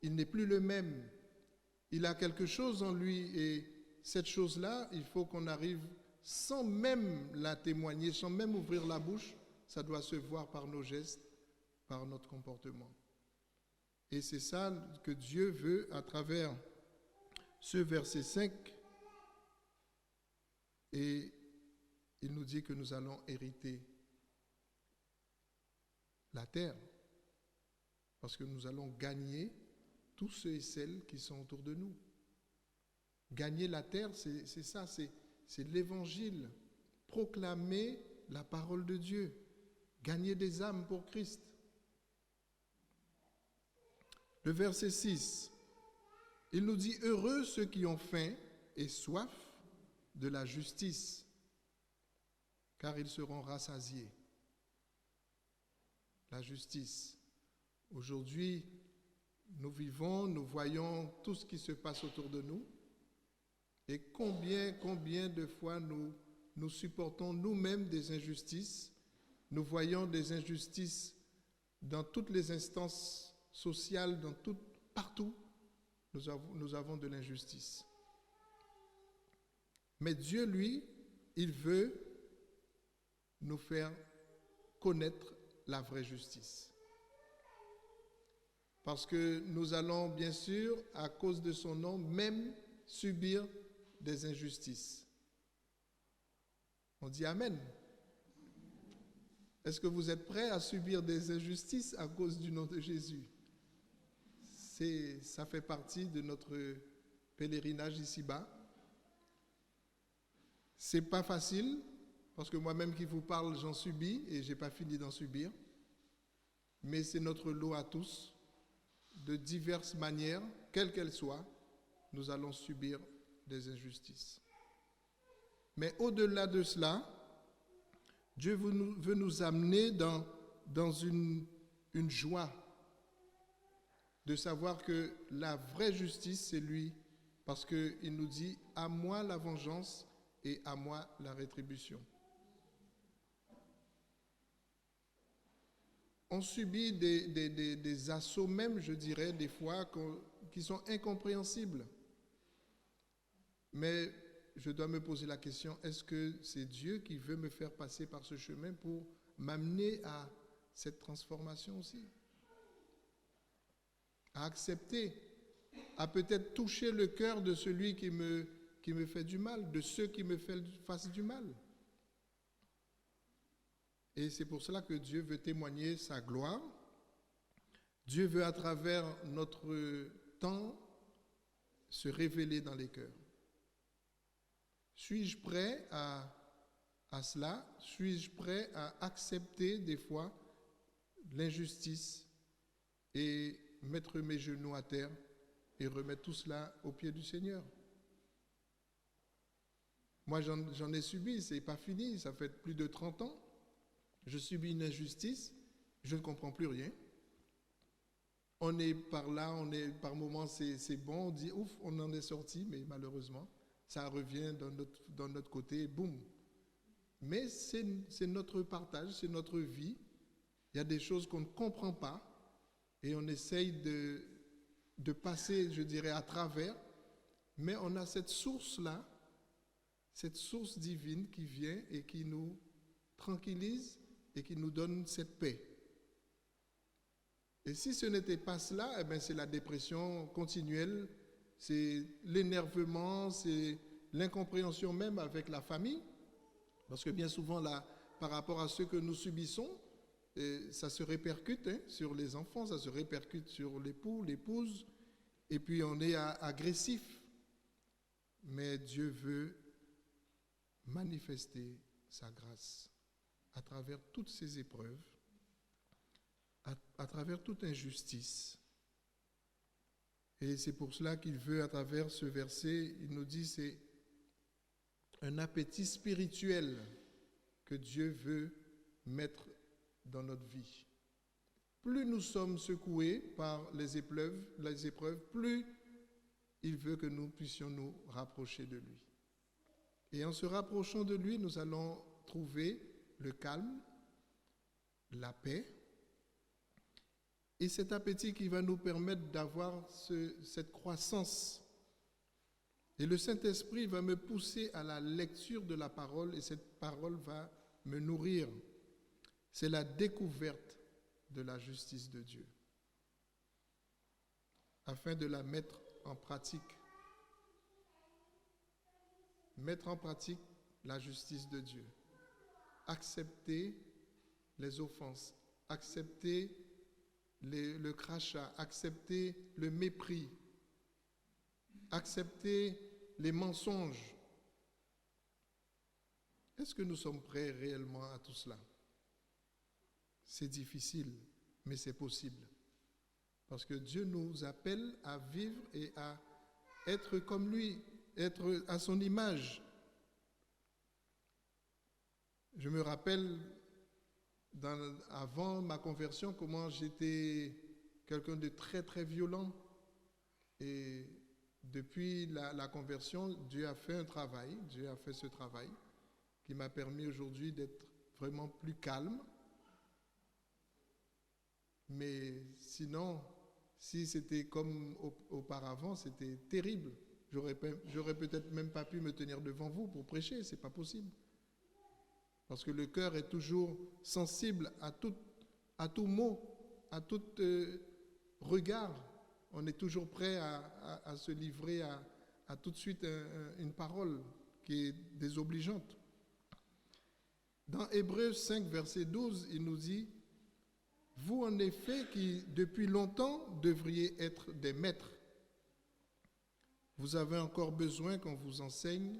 il n'est plus le même. il a quelque chose en lui et cette chose-là, il faut qu'on arrive sans même la témoigner, sans même ouvrir la bouche, ça doit se voir par nos gestes, par notre comportement. Et c'est ça que Dieu veut à travers ce verset 5. Et il nous dit que nous allons hériter la terre, parce que nous allons gagner tous ceux et celles qui sont autour de nous. Gagner la terre, c'est ça, c'est l'évangile, proclamer la parole de Dieu, gagner des âmes pour Christ. Le verset 6, il nous dit « Heureux ceux qui ont faim et soif de la justice, car ils seront rassasiés. » La justice. Aujourd'hui, nous vivons, nous voyons tout ce qui se passe autour de nous. Et combien de fois nous supportons nous-mêmes des injustices. Nous voyons des injustices dans toutes les instances sociales, partout, nous avons de l'injustice. Mais Dieu, lui, il veut nous faire connaître la vraie justice. Parce que nous allons, bien sûr, à cause de son nom, même subir des injustices. On dit Amen. Est-ce que vous êtes prêts à subir des injustices à cause du nom de Jésus? Ça fait partie de notre pèlerinage ici-bas. C'est pas facile, parce que moi-même qui vous parle, j'en subis et j'ai pas fini d'en subir. Mais c'est notre lot à tous. De diverses manières, quelles qu'elles soient, nous allons subir des injustices. Mais au-delà de cela, Dieu veut nous amener dans une joie de savoir que la vraie justice, c'est lui, parce qu'il nous dit « à moi la vengeance et à moi la rétribution ». On subit des assauts même, je dirais, des fois, qui sont incompréhensibles. Mais je dois me poser la question, est-ce que c'est Dieu qui veut me faire passer par ce chemin pour m'amener à cette transformation aussi? À accepter, à peut-être toucher le cœur de celui qui me fait du mal, de ceux qui me fassent du mal. Et c'est pour cela que Dieu veut témoigner sa gloire. Dieu veut, à travers notre temps, se révéler dans les cœurs. Suis-je prêt à cela? Suis-je prêt à accepter des fois l'injustice et mettre mes genoux à terre et remettre tout cela aux pieds du Seigneur? Moi, j'en ai subi, c'est pas fini, ça fait plus de 30 ans. Je subis une injustice, je ne comprends plus rien. On est par là, par moments c'est bon, on dit ouf, on en est sorti, mais malheureusement, ça revient dans notre côté, boum. Mais c'est notre partage, c'est notre vie. Il y a des choses qu'on ne comprend pas et on essaye de passer, je dirais, à travers. Mais on a cette source-là, cette source divine qui vient et qui nous tranquillise et qui nous donne cette paix. Et si ce n'était pas cela, eh bien c'est la dépression continuelle, c'est l'énervement, c'est l'incompréhension même avec la famille. Parce que bien souvent, là, par rapport à ce que nous subissons, ça se répercute sur les enfants, ça se répercute sur l'époux, l'épouse, et puis on est agressif. Mais Dieu veut manifester sa grâce à travers toutes ces épreuves, à travers toute injustice. Et c'est pour cela qu'il veut, à travers ce verset, il nous dit, c'est un appétit spirituel que Dieu veut mettre dans notre vie. Plus nous sommes secoués par les épreuves, plus il veut que nous puissions nous rapprocher de lui. Et en se rapprochant de lui, nous allons trouver le calme, la paix, et cet appétit qui va nous permettre d'avoir cette croissance Et le Saint-Esprit va me pousser à la lecture de la parole et cette parole va me nourrir. C'est la découverte de la justice de Dieu, afin de la mettre en pratique. Mettre en pratique la justice de Dieu. Accepter les offenses, accepter le crachat, accepter le mépris, accepter les mensonges. Est-ce que nous sommes prêts réellement à tout cela? C'est difficile, mais c'est possible. Parce que Dieu nous appelle à vivre et à être comme lui, être à son image. Je me rappelle, avant ma conversion, comment j'étais quelqu'un de très très violent. Et depuis la conversion, Dieu a fait ce travail qui m'a permis aujourd'hui d'être vraiment plus calme. Mais sinon, si c'était comme auparavant, c'était terrible. J'aurais peut-être même pas pu me tenir devant vous pour prêcher, c'est pas possible. Parce que le cœur est toujours sensible à tout mot, à tout regard. On est toujours prêt à se livrer à tout de suite une parole qui est désobligeante. Dans Hébreux 5, verset 12, il nous dit « Vous en effet qui depuis longtemps devriez être des maîtres, vous avez encore besoin qu'on vous enseigne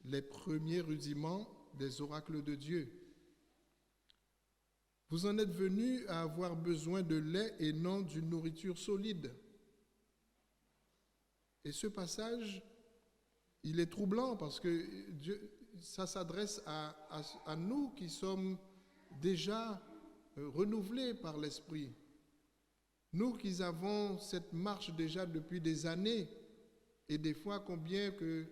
les premiers rudiments des oracles de Dieu. Vous en êtes venus à avoir besoin de lait et non d'une nourriture solide. » Et ce passage, il est troublant parce que ça s'adresse à nous qui sommes déjà renouvelés par l'Esprit. Nous qui avons cette marche déjà depuis des années, et des fois combien que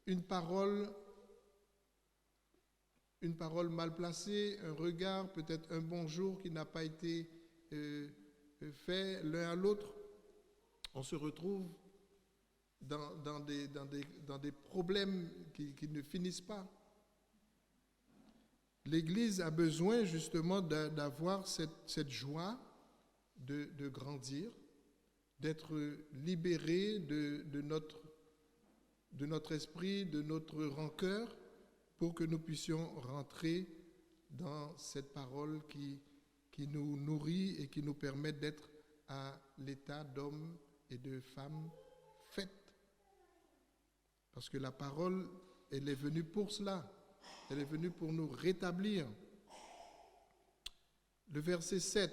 une parole mal placée, un regard, peut-être un bonjour qui n'a pas été fait l'un à l'autre, on se retrouve dans des problèmes qui ne finissent pas. L'Église a besoin justement d'avoir cette joie de grandir, d'être libéré de notre esprit, de notre rancœur, pour que nous puissions rentrer dans cette parole qui nous nourrit et qui nous permet d'être à l'état d'hommes et de femmes faites. Parce que la parole, elle est venue pour cela. Elle est venue pour nous rétablir. Le verset 7,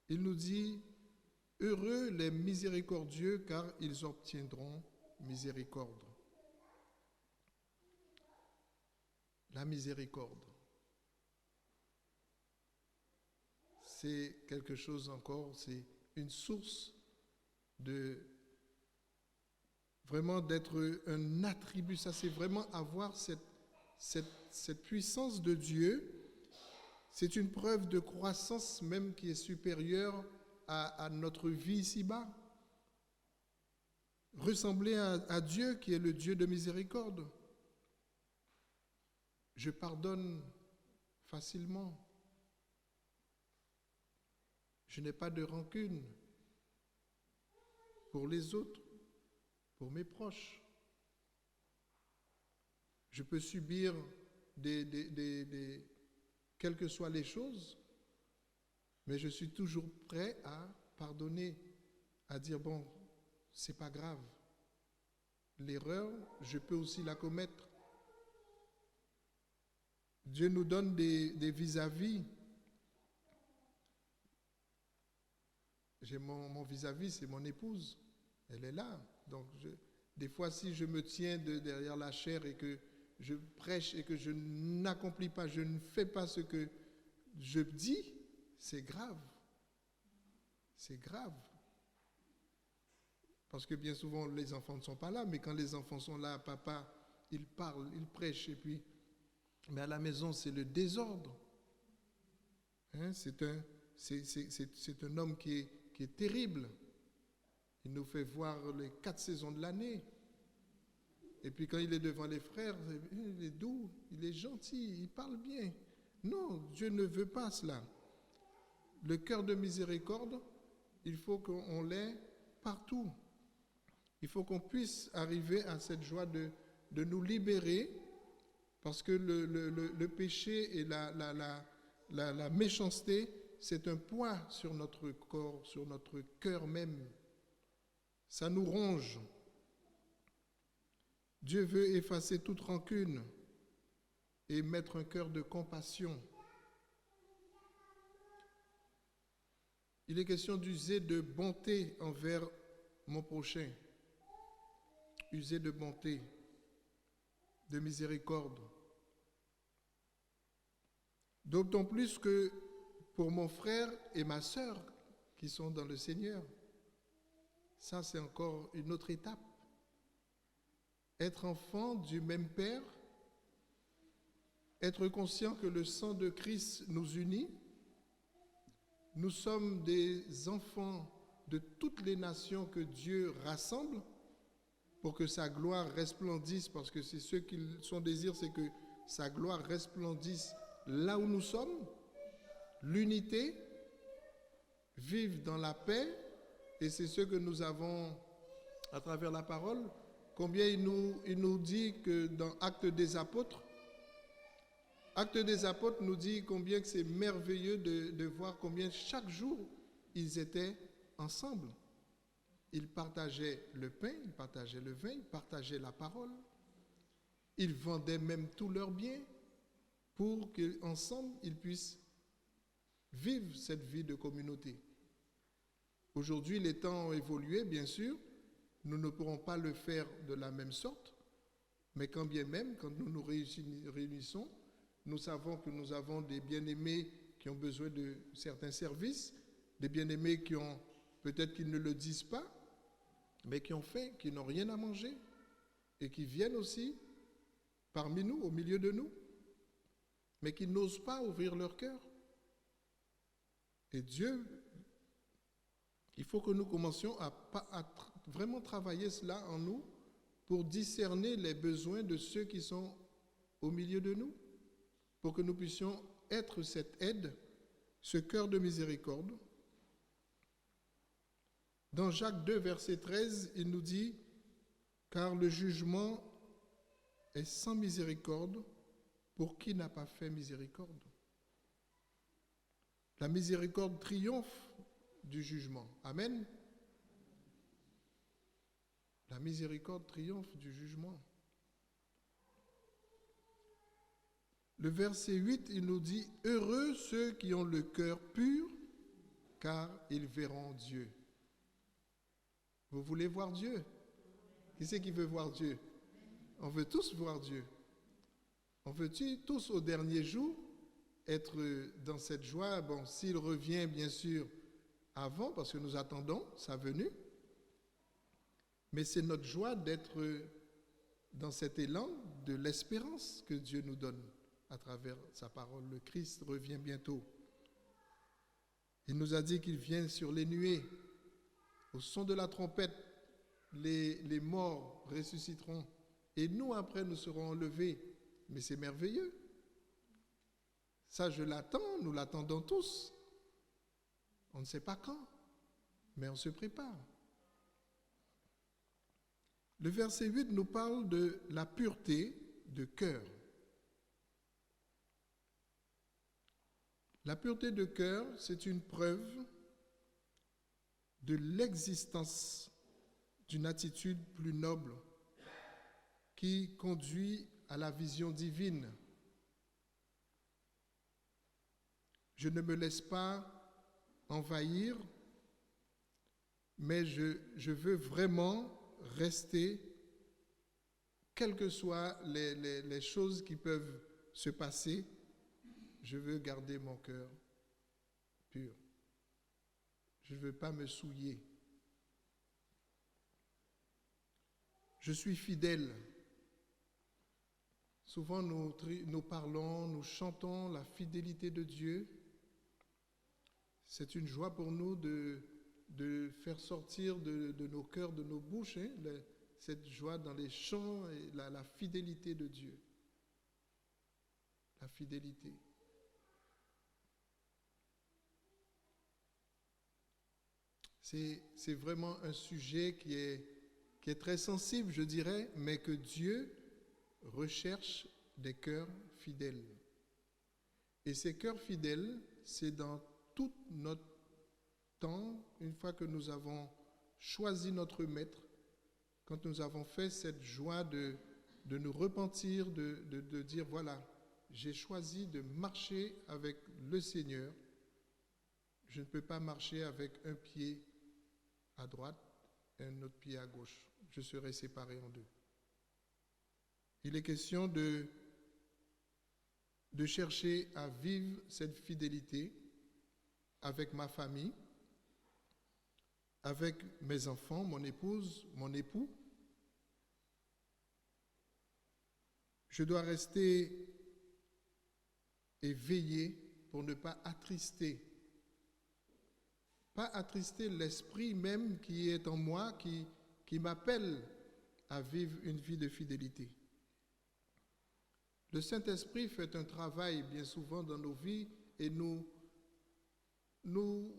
il nous dit « Heureux les miséricordieux, car ils obtiendront miséricorde. » La miséricorde, c'est quelque chose encore, c'est une source vraiment d'être un attribut. Ça, c'est vraiment avoir cette puissance de Dieu. C'est une preuve de croissance même qui est supérieure à notre vie ici-bas. Ressembler à Dieu qui est le Dieu de miséricorde. Je pardonne facilement. Je n'ai pas de rancune pour les autres, pour mes proches. Je peux subir quelles que soient les choses, mais je suis toujours prêt à pardonner, à dire bon, c'est pas grave. L'erreur, je peux aussi la commettre. Dieu nous donne des vis-à-vis. J'ai mon vis-à-vis, c'est mon épouse. Elle est là. Donc, des fois, si je me tiens derrière la chair et que je prêche et que je n'accomplis pas, je ne fais pas ce que je dis, c'est grave. C'est grave. Parce que bien souvent, les enfants ne sont pas là, mais quand les enfants sont là, papa, il parle, il prêche, et puis, mais à la maison, c'est le désordre. Hein, c'est un homme qui est terrible. Il nous fait voir les 4 saisons de l'année. Et puis quand il est devant les frères, il est doux, il est gentil, il parle bien. Non, Dieu ne veut pas cela. Le cœur de miséricorde, il faut qu'on l'ait partout. Il faut qu'on puisse arriver à cette joie de nous libérer, parce que le péché et la méchanceté, c'est un poids sur notre corps, sur notre cœur même. Ça nous ronge. Dieu veut effacer toute rancune et mettre un cœur de compassion. Il est question d'user de bonté envers mon prochain. User de bonté, de miséricorde. D'autant plus que pour mon frère et ma sœur qui sont dans le Seigneur, ça c'est encore une autre étape. Être enfant du même Père, être conscient que le sang de Christ nous unit. Nous sommes des enfants de toutes les nations que Dieu rassemble pour que sa gloire resplendisse, parce que c'est ce qui son désir, c'est que sa gloire resplendisse là où nous sommes, l'unité, vivre dans la paix, et c'est ce que nous avons à travers la parole. Combien il nous dit que dans Actes des Apôtres nous dit combien que c'est merveilleux de voir combien chaque jour ils étaient ensemble. Ils partageaient le pain, ils partageaient le vin, ils partageaient la parole. Ils vendaient même tous leurs biens pour qu'ensemble ils puissent vivre cette vie de communauté. Aujourd'hui, les temps ont évolué, bien sûr. Nous ne pourrons pas le faire de la même sorte, mais quand bien même, quand nous nous réunissons, nous savons que nous avons des bien-aimés qui ont besoin de certains services, des bien-aimés qui ont, peut-être qu'ils ne le disent pas, mais qui ont faim, qui n'ont rien à manger, et qui viennent aussi parmi nous, au milieu de nous, mais qui n'osent pas ouvrir leur cœur. Et Dieu, il faut que nous commencions à vraiment travailler cela en nous pour discerner les besoins de ceux qui sont au milieu de nous, pour que nous puissions être cette aide, ce cœur de miséricorde. Dans Jacques 2, verset 13, il nous dit « Car le jugement est sans miséricorde pour qui n'a pas fait miséricorde. » La miséricorde triomphe du jugement. Amen. La miséricorde triomphe du jugement. Le verset 8, il nous dit « Heureux ceux qui ont le cœur pur, car ils verront Dieu. » Vous voulez voir Dieu? Qui c'est qui veut voir Dieu? On veut tous voir Dieu. On veut tous au dernier jour être dans cette joie. Bon, s'il revient bien sûr avant, parce que nous attendons sa venue, mais c'est notre joie d'être dans cet élan de l'espérance que Dieu nous donne à travers sa parole. Le Christ revient bientôt. Il nous a dit qu'il vient sur les nuées. Au son de la trompette, les morts ressusciteront. Et nous, après, nous serons enlevés. Mais c'est merveilleux. Ça, je l'attends, nous l'attendons tous. On ne sait pas quand, mais on se prépare. Le verset 8 nous parle de la pureté de cœur. La pureté de cœur, c'est une preuve de l'existence d'une attitude plus noble qui conduit à la vision divine. Je ne me laisse pas envahir, mais je veux vraiment rester, quelles que soient les choses qui peuvent se passer, je veux garder mon cœur pur. Je ne veux pas me souiller. Je suis fidèle. Souvent nous parlons, nous chantons la fidélité de Dieu. C'est une joie pour nous de de faire sortir de nos cœurs, de nos bouches, hein, cette joie dans les chants et la fidélité de Dieu. La fidélité. C'est vraiment un sujet qui est très sensible, je dirais, mais que Dieu recherche des cœurs fidèles. Et ces cœurs fidèles, c'est dans tout notre temps, une fois que nous avons choisi notre maître, quand nous avons fait cette joie de nous repentir, de dire, voilà, j'ai choisi de marcher avec le Seigneur, je ne peux pas marcher avec un pied à droite et un autre pied à gauche. Je serai séparé en deux. Il est question de chercher à vivre cette fidélité avec ma famille, avec mes enfants, mon épouse, mon époux. Je dois rester et veiller pour ne pas attrister l'esprit même qui est en moi, qui m'appelle à vivre une vie de fidélité. Le Saint-Esprit fait un travail bien souvent dans nos vies et nous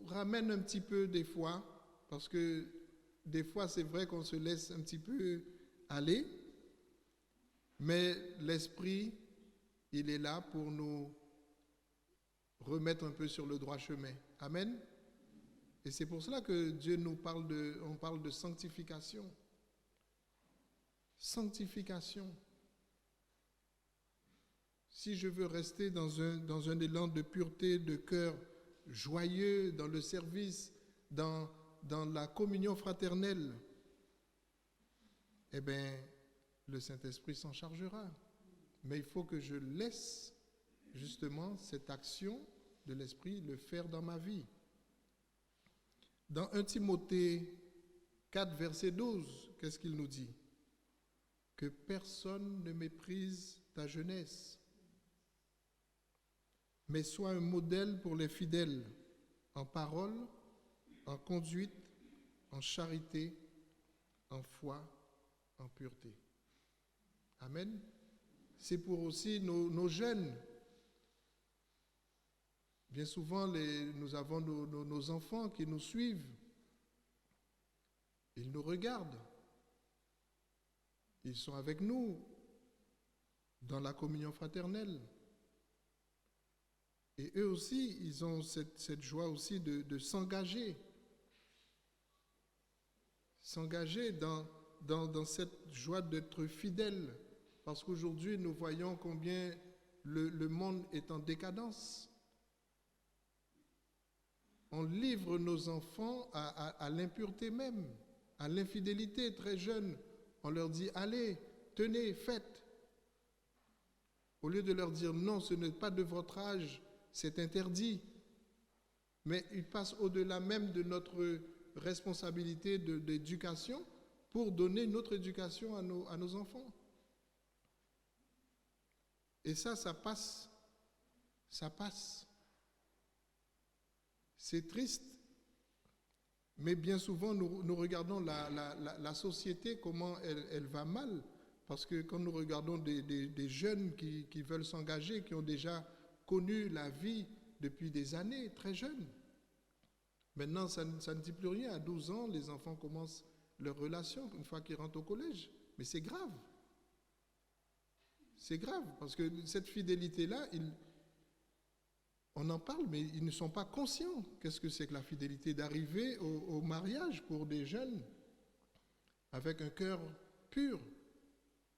ramène un petit peu des fois, parce que des fois c'est vrai qu'on se laisse un petit peu aller, mais l'Esprit, il est là pour nous remettre un peu sur le droit chemin. Amen. Et c'est pour cela que Dieu nous parle on parle de sanctification. Sanctification. Si je veux rester dans un élan de pureté, de cœur joyeux, dans le service, dans la communion fraternelle, eh bien, le Saint-Esprit s'en chargera. Mais il faut que je laisse justement cette action de l'Esprit le faire dans ma vie. Dans 1 Timothée 4, verset 12, qu'est-ce qu'il nous dit? Que personne ne méprise ta jeunesse, mais sois un modèle pour les fidèles, en parole, en conduite, en charité, en foi, en pureté. Amen. C'est pour aussi nos jeunes. Bien souvent, nous avons nos enfants qui nous suivent. Ils nous regardent. Ils sont avec nous dans la communion fraternelle. Et eux aussi, ils ont cette joie aussi de s'engager. S'engager dans cette joie d'être fidèle. Parce qu'aujourd'hui, nous voyons combien le monde est en décadence. On livre nos enfants à l'impureté même, à l'infidélité très jeune. On leur dit, allez, tenez, faites. Au lieu de leur dire, non, ce n'est pas de votre âge, c'est interdit. Mais ils passent au-delà même de notre responsabilité d'éducation pour donner notre éducation à nos enfants. Et ça passe. Ça passe. C'est triste, mais bien souvent nous regardons la société, comment elle va mal, parce que quand nous regardons des jeunes qui veulent s'engager, qui ont déjà connu la vie depuis des années, très jeunes. Maintenant, ça ne dit plus rien. À 12 ans, les enfants commencent leur relation une fois qu'ils rentrent au collège. Mais c'est grave. C'est grave, parce que cette fidélité-là, on en parle, mais ils ne sont pas conscients. Qu'est-ce que c'est que la fidélité? D'arriver au mariage pour des jeunes avec un cœur pur,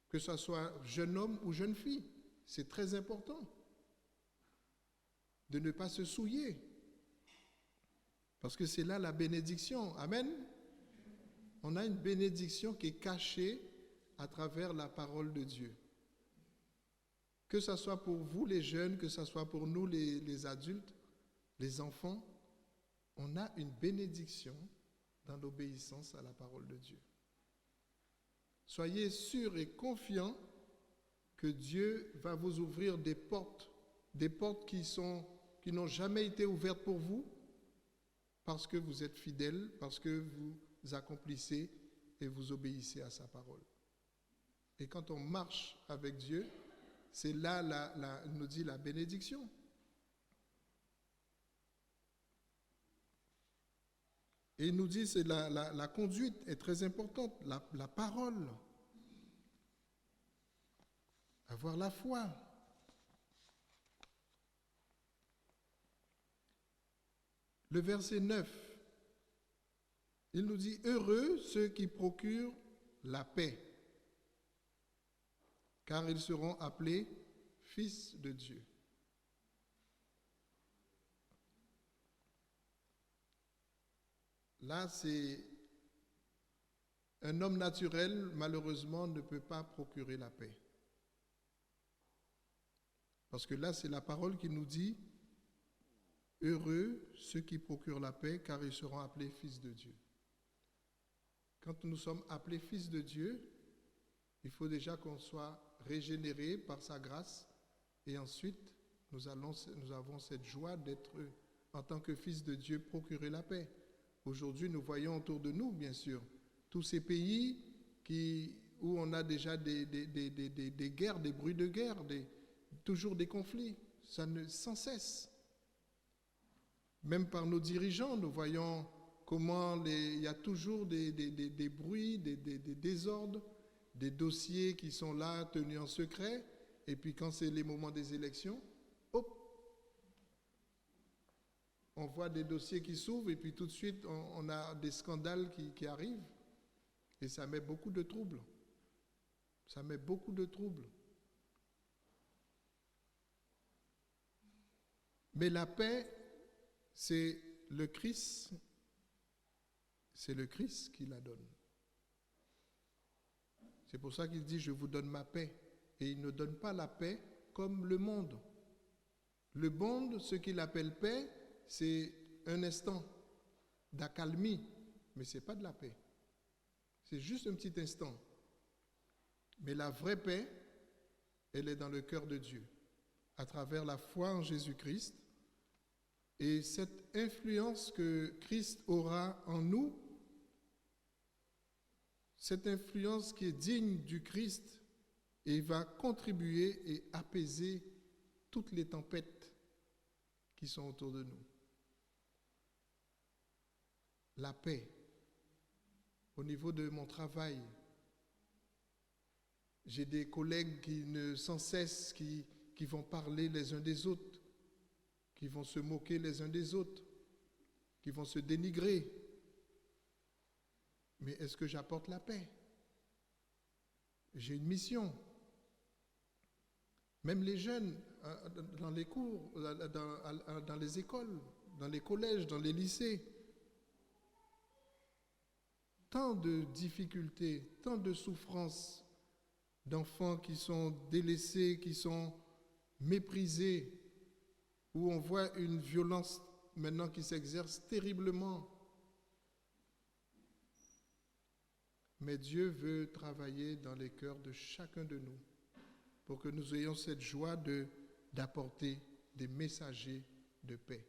que ce soit jeune homme ou jeune fille. C'est très important de ne pas se souiller, parce que c'est là la bénédiction. Amen. On a une bénédiction qui est cachée à travers la parole de Dieu. Que ce soit pour vous les jeunes, que ce soit pour nous les adultes, les enfants, on a une bénédiction dans l'obéissance à la parole de Dieu. Soyez sûrs et confiants que Dieu va vous ouvrir des portes qui n'ont jamais été ouvertes pour vous, parce que vous êtes fidèles, parce que vous accomplissez et vous obéissez à sa parole. Et quand on marche avec Dieu, c'est là, nous dit la bénédiction. Et il nous dit que la conduite est très importante, la parole. Avoir la foi. Le verset 9, il nous dit « Heureux ceux qui procurent la paix, car ils seront appelés fils de Dieu. » Là, c'est un homme naturel, malheureusement, ne peut pas procurer la paix. Parce que là, c'est la parole qui nous dit « Heureux ceux qui procurent la paix, car ils seront appelés fils de Dieu. » Quand nous sommes appelés fils de Dieu, il faut déjà qu'on soit régénéré par sa grâce et ensuite nous avons cette joie d'être, en tant que fils de Dieu, procurer la paix. Aujourd'hui, nous voyons autour de nous, bien sûr, tous ces pays où on a déjà des guerres, des bruits de guerre, toujours des conflits, sans cesse. Même par nos dirigeants, nous voyons comment il y a toujours des bruits, des désordres, des dossiers qui sont là, tenus en secret, et puis quand c'est les moments des élections, hop, on voit des dossiers qui s'ouvrent, et puis tout de suite, on a des scandales qui arrivent, et ça met beaucoup de troubles. Ça met beaucoup de troubles. Mais la paix, c'est le Christ qui la donne. C'est pour ça qu'il dit « Je vous donne ma paix ». Et il ne donne pas la paix comme le monde. Le monde, ce qu'il appelle paix, c'est un instant d'accalmie, mais ce n'est pas de la paix. C'est juste un petit instant. Mais la vraie paix, elle est dans le cœur de Dieu, à travers la foi en Jésus-Christ. Et cette influence que Christ aura en nous, cette influence qui est digne du Christ, et va contribuer et apaiser toutes les tempêtes qui sont autour de nous. La paix. Au niveau de mon travail, j'ai des collègues qui sans cesse qui vont parler les uns des autres, qui vont se moquer les uns des autres, qui vont se dénigrer. Mais est-ce que j'apporte la paix? J'ai une mission. Même les jeunes, dans les cours, dans les écoles, dans les collèges, dans les lycées, tant de difficultés, tant de souffrances d'enfants qui sont délaissés, qui sont méprisés, où on voit une violence maintenant qui s'exerce terriblement. Mais Dieu veut travailler dans les cœurs de chacun de nous pour que nous ayons cette joie d'apporter des messagers de paix.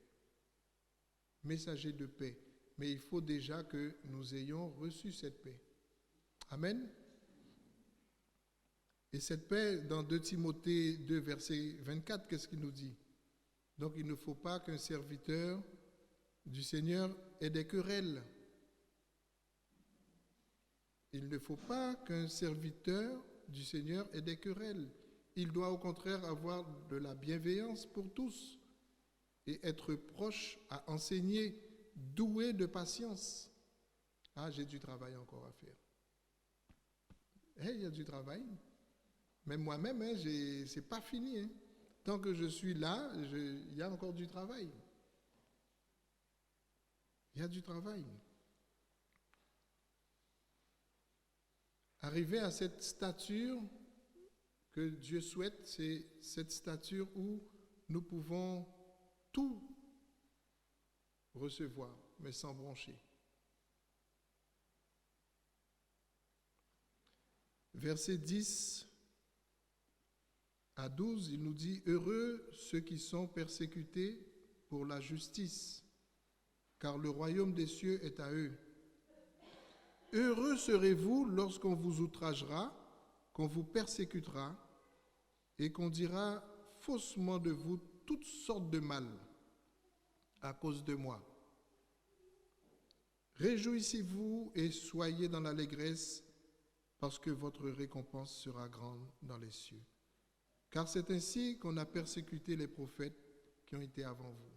Messagers de paix. Mais il faut déjà que nous ayons reçu cette paix. Amen. Et cette paix, dans 2 Timothée 2, verset 24, qu'est-ce qu'il nous dit? Donc il ne faut pas qu'un serviteur du Seigneur ait des querelles. Il ne faut pas qu'un serviteur du Seigneur ait des querelles. Il doit au contraire avoir de la bienveillance pour tous et être proche à enseigner, doué de patience. Ah, j'ai du travail encore à faire. Il y a du travail. Même moi-même, c'est pas fini. Tant que je suis là, il y a encore du travail. Il y a du travail. Arriver à cette stature que Dieu souhaite, c'est cette stature où nous pouvons tout recevoir, mais sans broncher. Versets 10 à 12, il nous dit « Heureux ceux qui sont persécutés pour la justice, car le royaume des cieux est à eux. Heureux serez-vous lorsqu'on vous outragera, qu'on vous persécutera et qu'on dira faussement de vous toutes sortes de mal à cause de moi. Réjouissez-vous et soyez dans l'allégresse, parce que votre récompense sera grande dans les cieux. Car c'est ainsi qu'on a persécuté les prophètes qui ont été avant vous.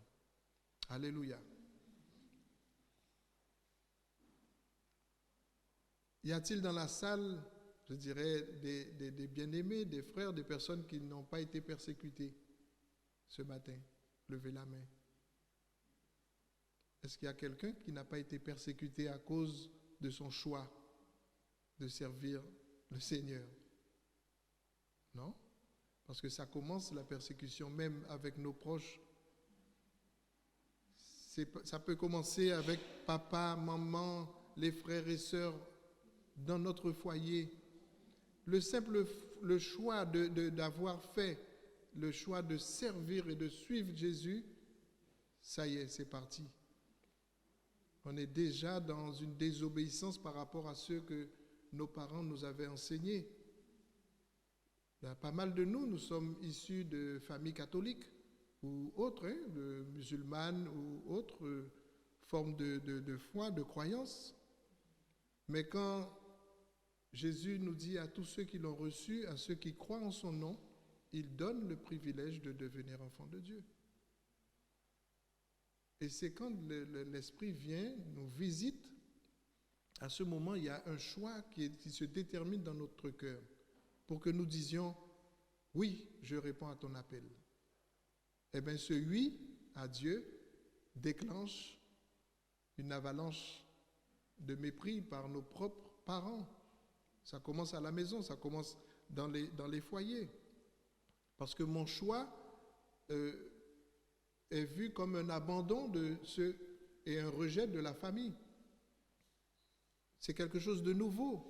Alléluia. Y a-t-il dans la salle, je dirais, des bien-aimés, des frères, des personnes qui n'ont pas été persécutées ce matin? Levez la main. Est-ce qu'il y a quelqu'un qui n'a pas été persécuté à cause de son choix de servir le Seigneur? Non? Parce que ça commence la persécution même avec nos proches. Ça peut commencer avec papa, maman, les frères et sœurs dans notre foyer. Le choix d'avoir fait le choix de servir et de suivre Jésus, ça y est, c'est parti. On est déjà dans une désobéissance par rapport à ce que nos parents nous avaient enseigné. Pas mal de nous sommes issus de familles catholiques ou autres, de musulmanes ou autres formes de foi, de croyance. Mais quand Jésus nous dit à tous ceux qui l'ont reçu, à ceux qui croient en son nom, il donne le privilège de devenir enfant de Dieu. Et c'est quand l'Esprit vient, nous visite, à ce moment, il y a un choix qui se détermine dans notre cœur pour que nous disions « Oui, je réponds à ton appel ». Eh bien, ce « oui » à Dieu déclenche une avalanche de mépris par nos propres parents. Ça commence à la maison, ça commence dans les foyers. Parce que mon choix est vu comme un abandon de ceux et un rejet de la famille. C'est quelque chose de nouveau.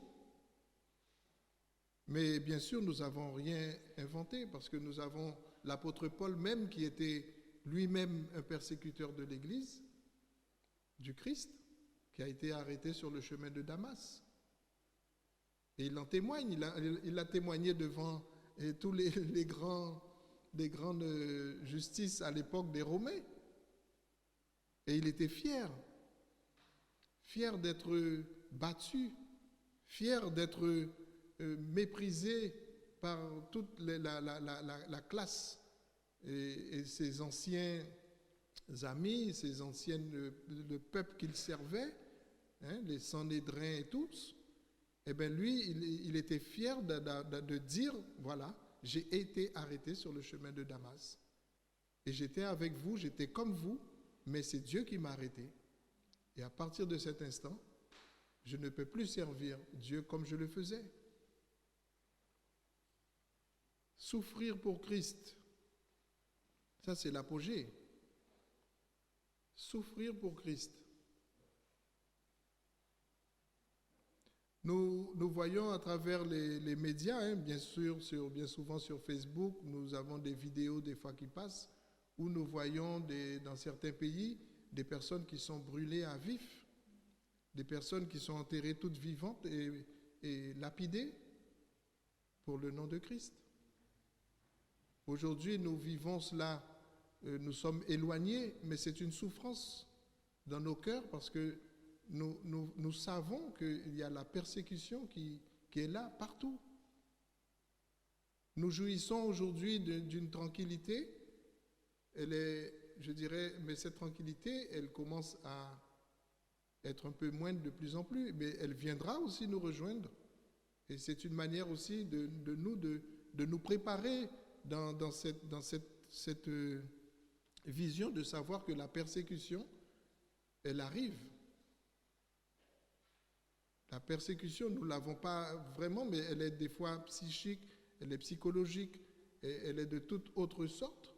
Mais bien sûr, nous n'avons rien inventé parce que nous avons l'apôtre Paul même qui était lui-même un persécuteur de l'Église, du Christ, qui a été arrêté sur le chemin de Damas. Et il en témoigne, il a témoigné devant tous les grandes justices à l'époque des Romains. Et il était fier d'être battu, fier d'être méprisé par toute la classe et ses anciens amis, le peuple qu'il servait, les Sanhédrins et tous. Eh bien lui, il était fier de dire, voilà, j'ai été arrêté sur le chemin de Damas. Et j'étais avec vous, j'étais comme vous, mais c'est Dieu qui m'a arrêté. Et à partir de cet instant, je ne peux plus servir Dieu comme je le faisais. Souffrir pour Christ, ça c'est l'apogée. Souffrir pour Christ. Nous voyons à travers les médias, bien sûr, bien souvent sur Facebook, nous avons des vidéos des fois qui passent, où nous voyons dans certains pays des personnes qui sont brûlées à vif, des personnes qui sont enterrées toutes vivantes et lapidées pour le nom de Christ. Aujourd'hui, nous vivons cela, nous sommes éloignés, mais c'est une souffrance dans nos cœurs parce que nous savons qu'il y a la persécution qui est là partout. Nous jouissons aujourd'hui d'une tranquillité, elle est, je dirais, mais cette tranquillité, elle commence à être un peu moindre de plus en plus, mais elle viendra aussi nous rejoindre. Et c'est une manière aussi de nous préparer dans cette vision de savoir que la persécution, elle arrive. La persécution, nous ne l'avons pas vraiment, mais elle est des fois psychique, elle est psychologique, elle est de toute autre sorte,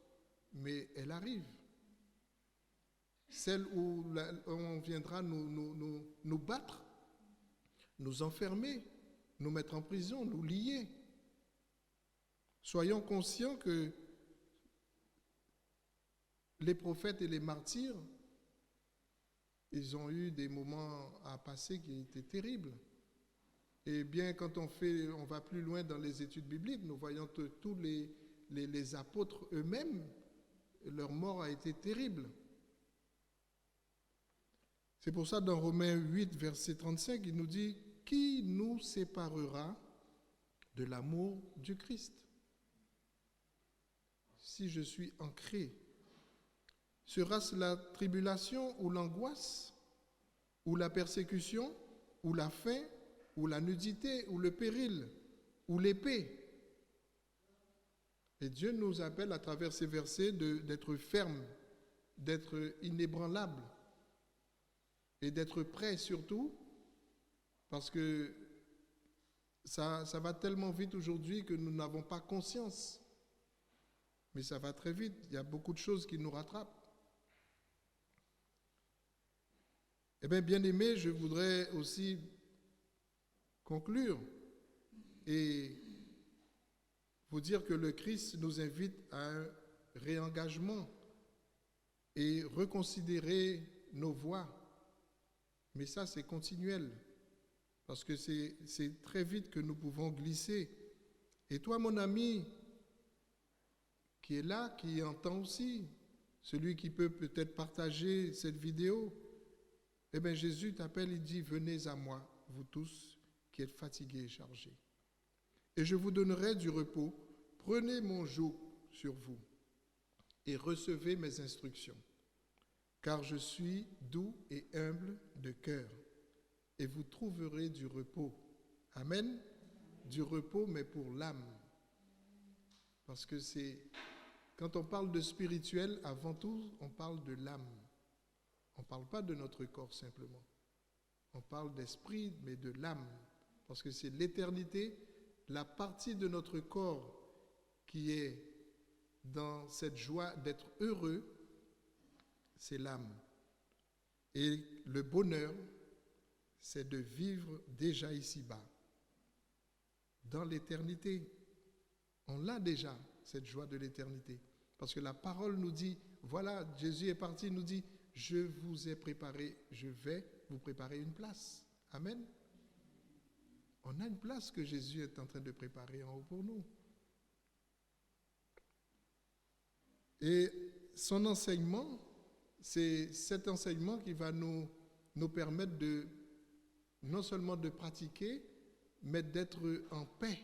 mais elle arrive. Celle où on viendra nous battre, nous enfermer, nous mettre en prison, nous lier. Soyons conscients que les prophètes et les martyrs ils ont eu des moments à passer qui étaient terribles. Et bien, quand on va plus loin dans les études bibliques, nous voyons que tous les apôtres eux-mêmes, leur mort a été terrible. C'est pour ça, dans Romains 8, verset 35, il nous dit « Qui nous séparera de l'amour du Christ ?» Si je suis en Christ, sera-ce la tribulation ou l'angoisse, ou la persécution, ou la faim, ou la nudité, ou le péril, ou l'épée? Et Dieu nous appelle à travers ces versets d'être fermes, d'être inébranlables, et d'être prêts surtout, parce que ça va tellement vite aujourd'hui que nous n'avons pas conscience. Mais ça va très vite, il y a beaucoup de choses qui nous rattrapent. Eh bien, bien-aimés, je voudrais aussi conclure et vous dire que le Christ nous invite à un réengagement et reconsidérer nos voies. Mais ça, c'est continuel, parce que c'est très vite que nous pouvons glisser. Et toi, mon ami, qui est là, qui entend aussi, celui qui peut peut-être partager cette vidéo, eh bien, Jésus t'appelle, il dit, « Venez à moi, vous tous qui êtes fatigués et chargés, et je vous donnerai du repos. Prenez mon joug sur vous et recevez mes instructions, car je suis doux et humble de cœur, et vous trouverez du repos. » Amen. Du repos, mais pour l'âme. Parce que quand on parle de spirituel, avant tout, on parle de l'âme. On ne parle pas de notre corps simplement. On parle d'esprit, mais de l'âme. Parce que c'est l'éternité, la partie de notre corps qui est dans cette joie d'être heureux, c'est l'âme. Et le bonheur, c'est de vivre déjà ici-bas, dans l'éternité. On l'a déjà, cette joie de l'éternité. Parce que la parole nous dit, voilà, Jésus est parti, il nous dit, je vous ai préparé, je vais vous préparer une place. Amen. On a une place que Jésus est en train de préparer en haut pour nous. Et son enseignement, c'est cet enseignement qui va nous permettre non seulement de pratiquer, mais d'être en paix.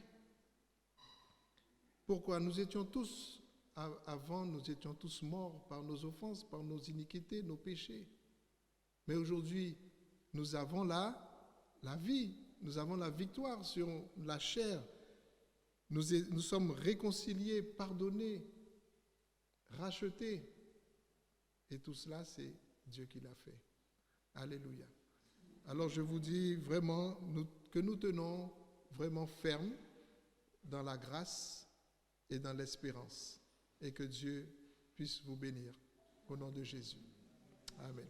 Pourquoi? Avant, nous étions tous morts par nos offenses, par nos iniquités, nos péchés. Mais aujourd'hui, nous avons la vie, nous avons la victoire sur la chair. Nous sommes réconciliés, pardonnés, rachetés. Et tout cela, c'est Dieu qui l'a fait. Alléluia. Alors je vous dis vraiment que nous tenons vraiment fermes dans la grâce et dans l'espérance. Et que Dieu puisse vous bénir. Au nom de Jésus. Amen.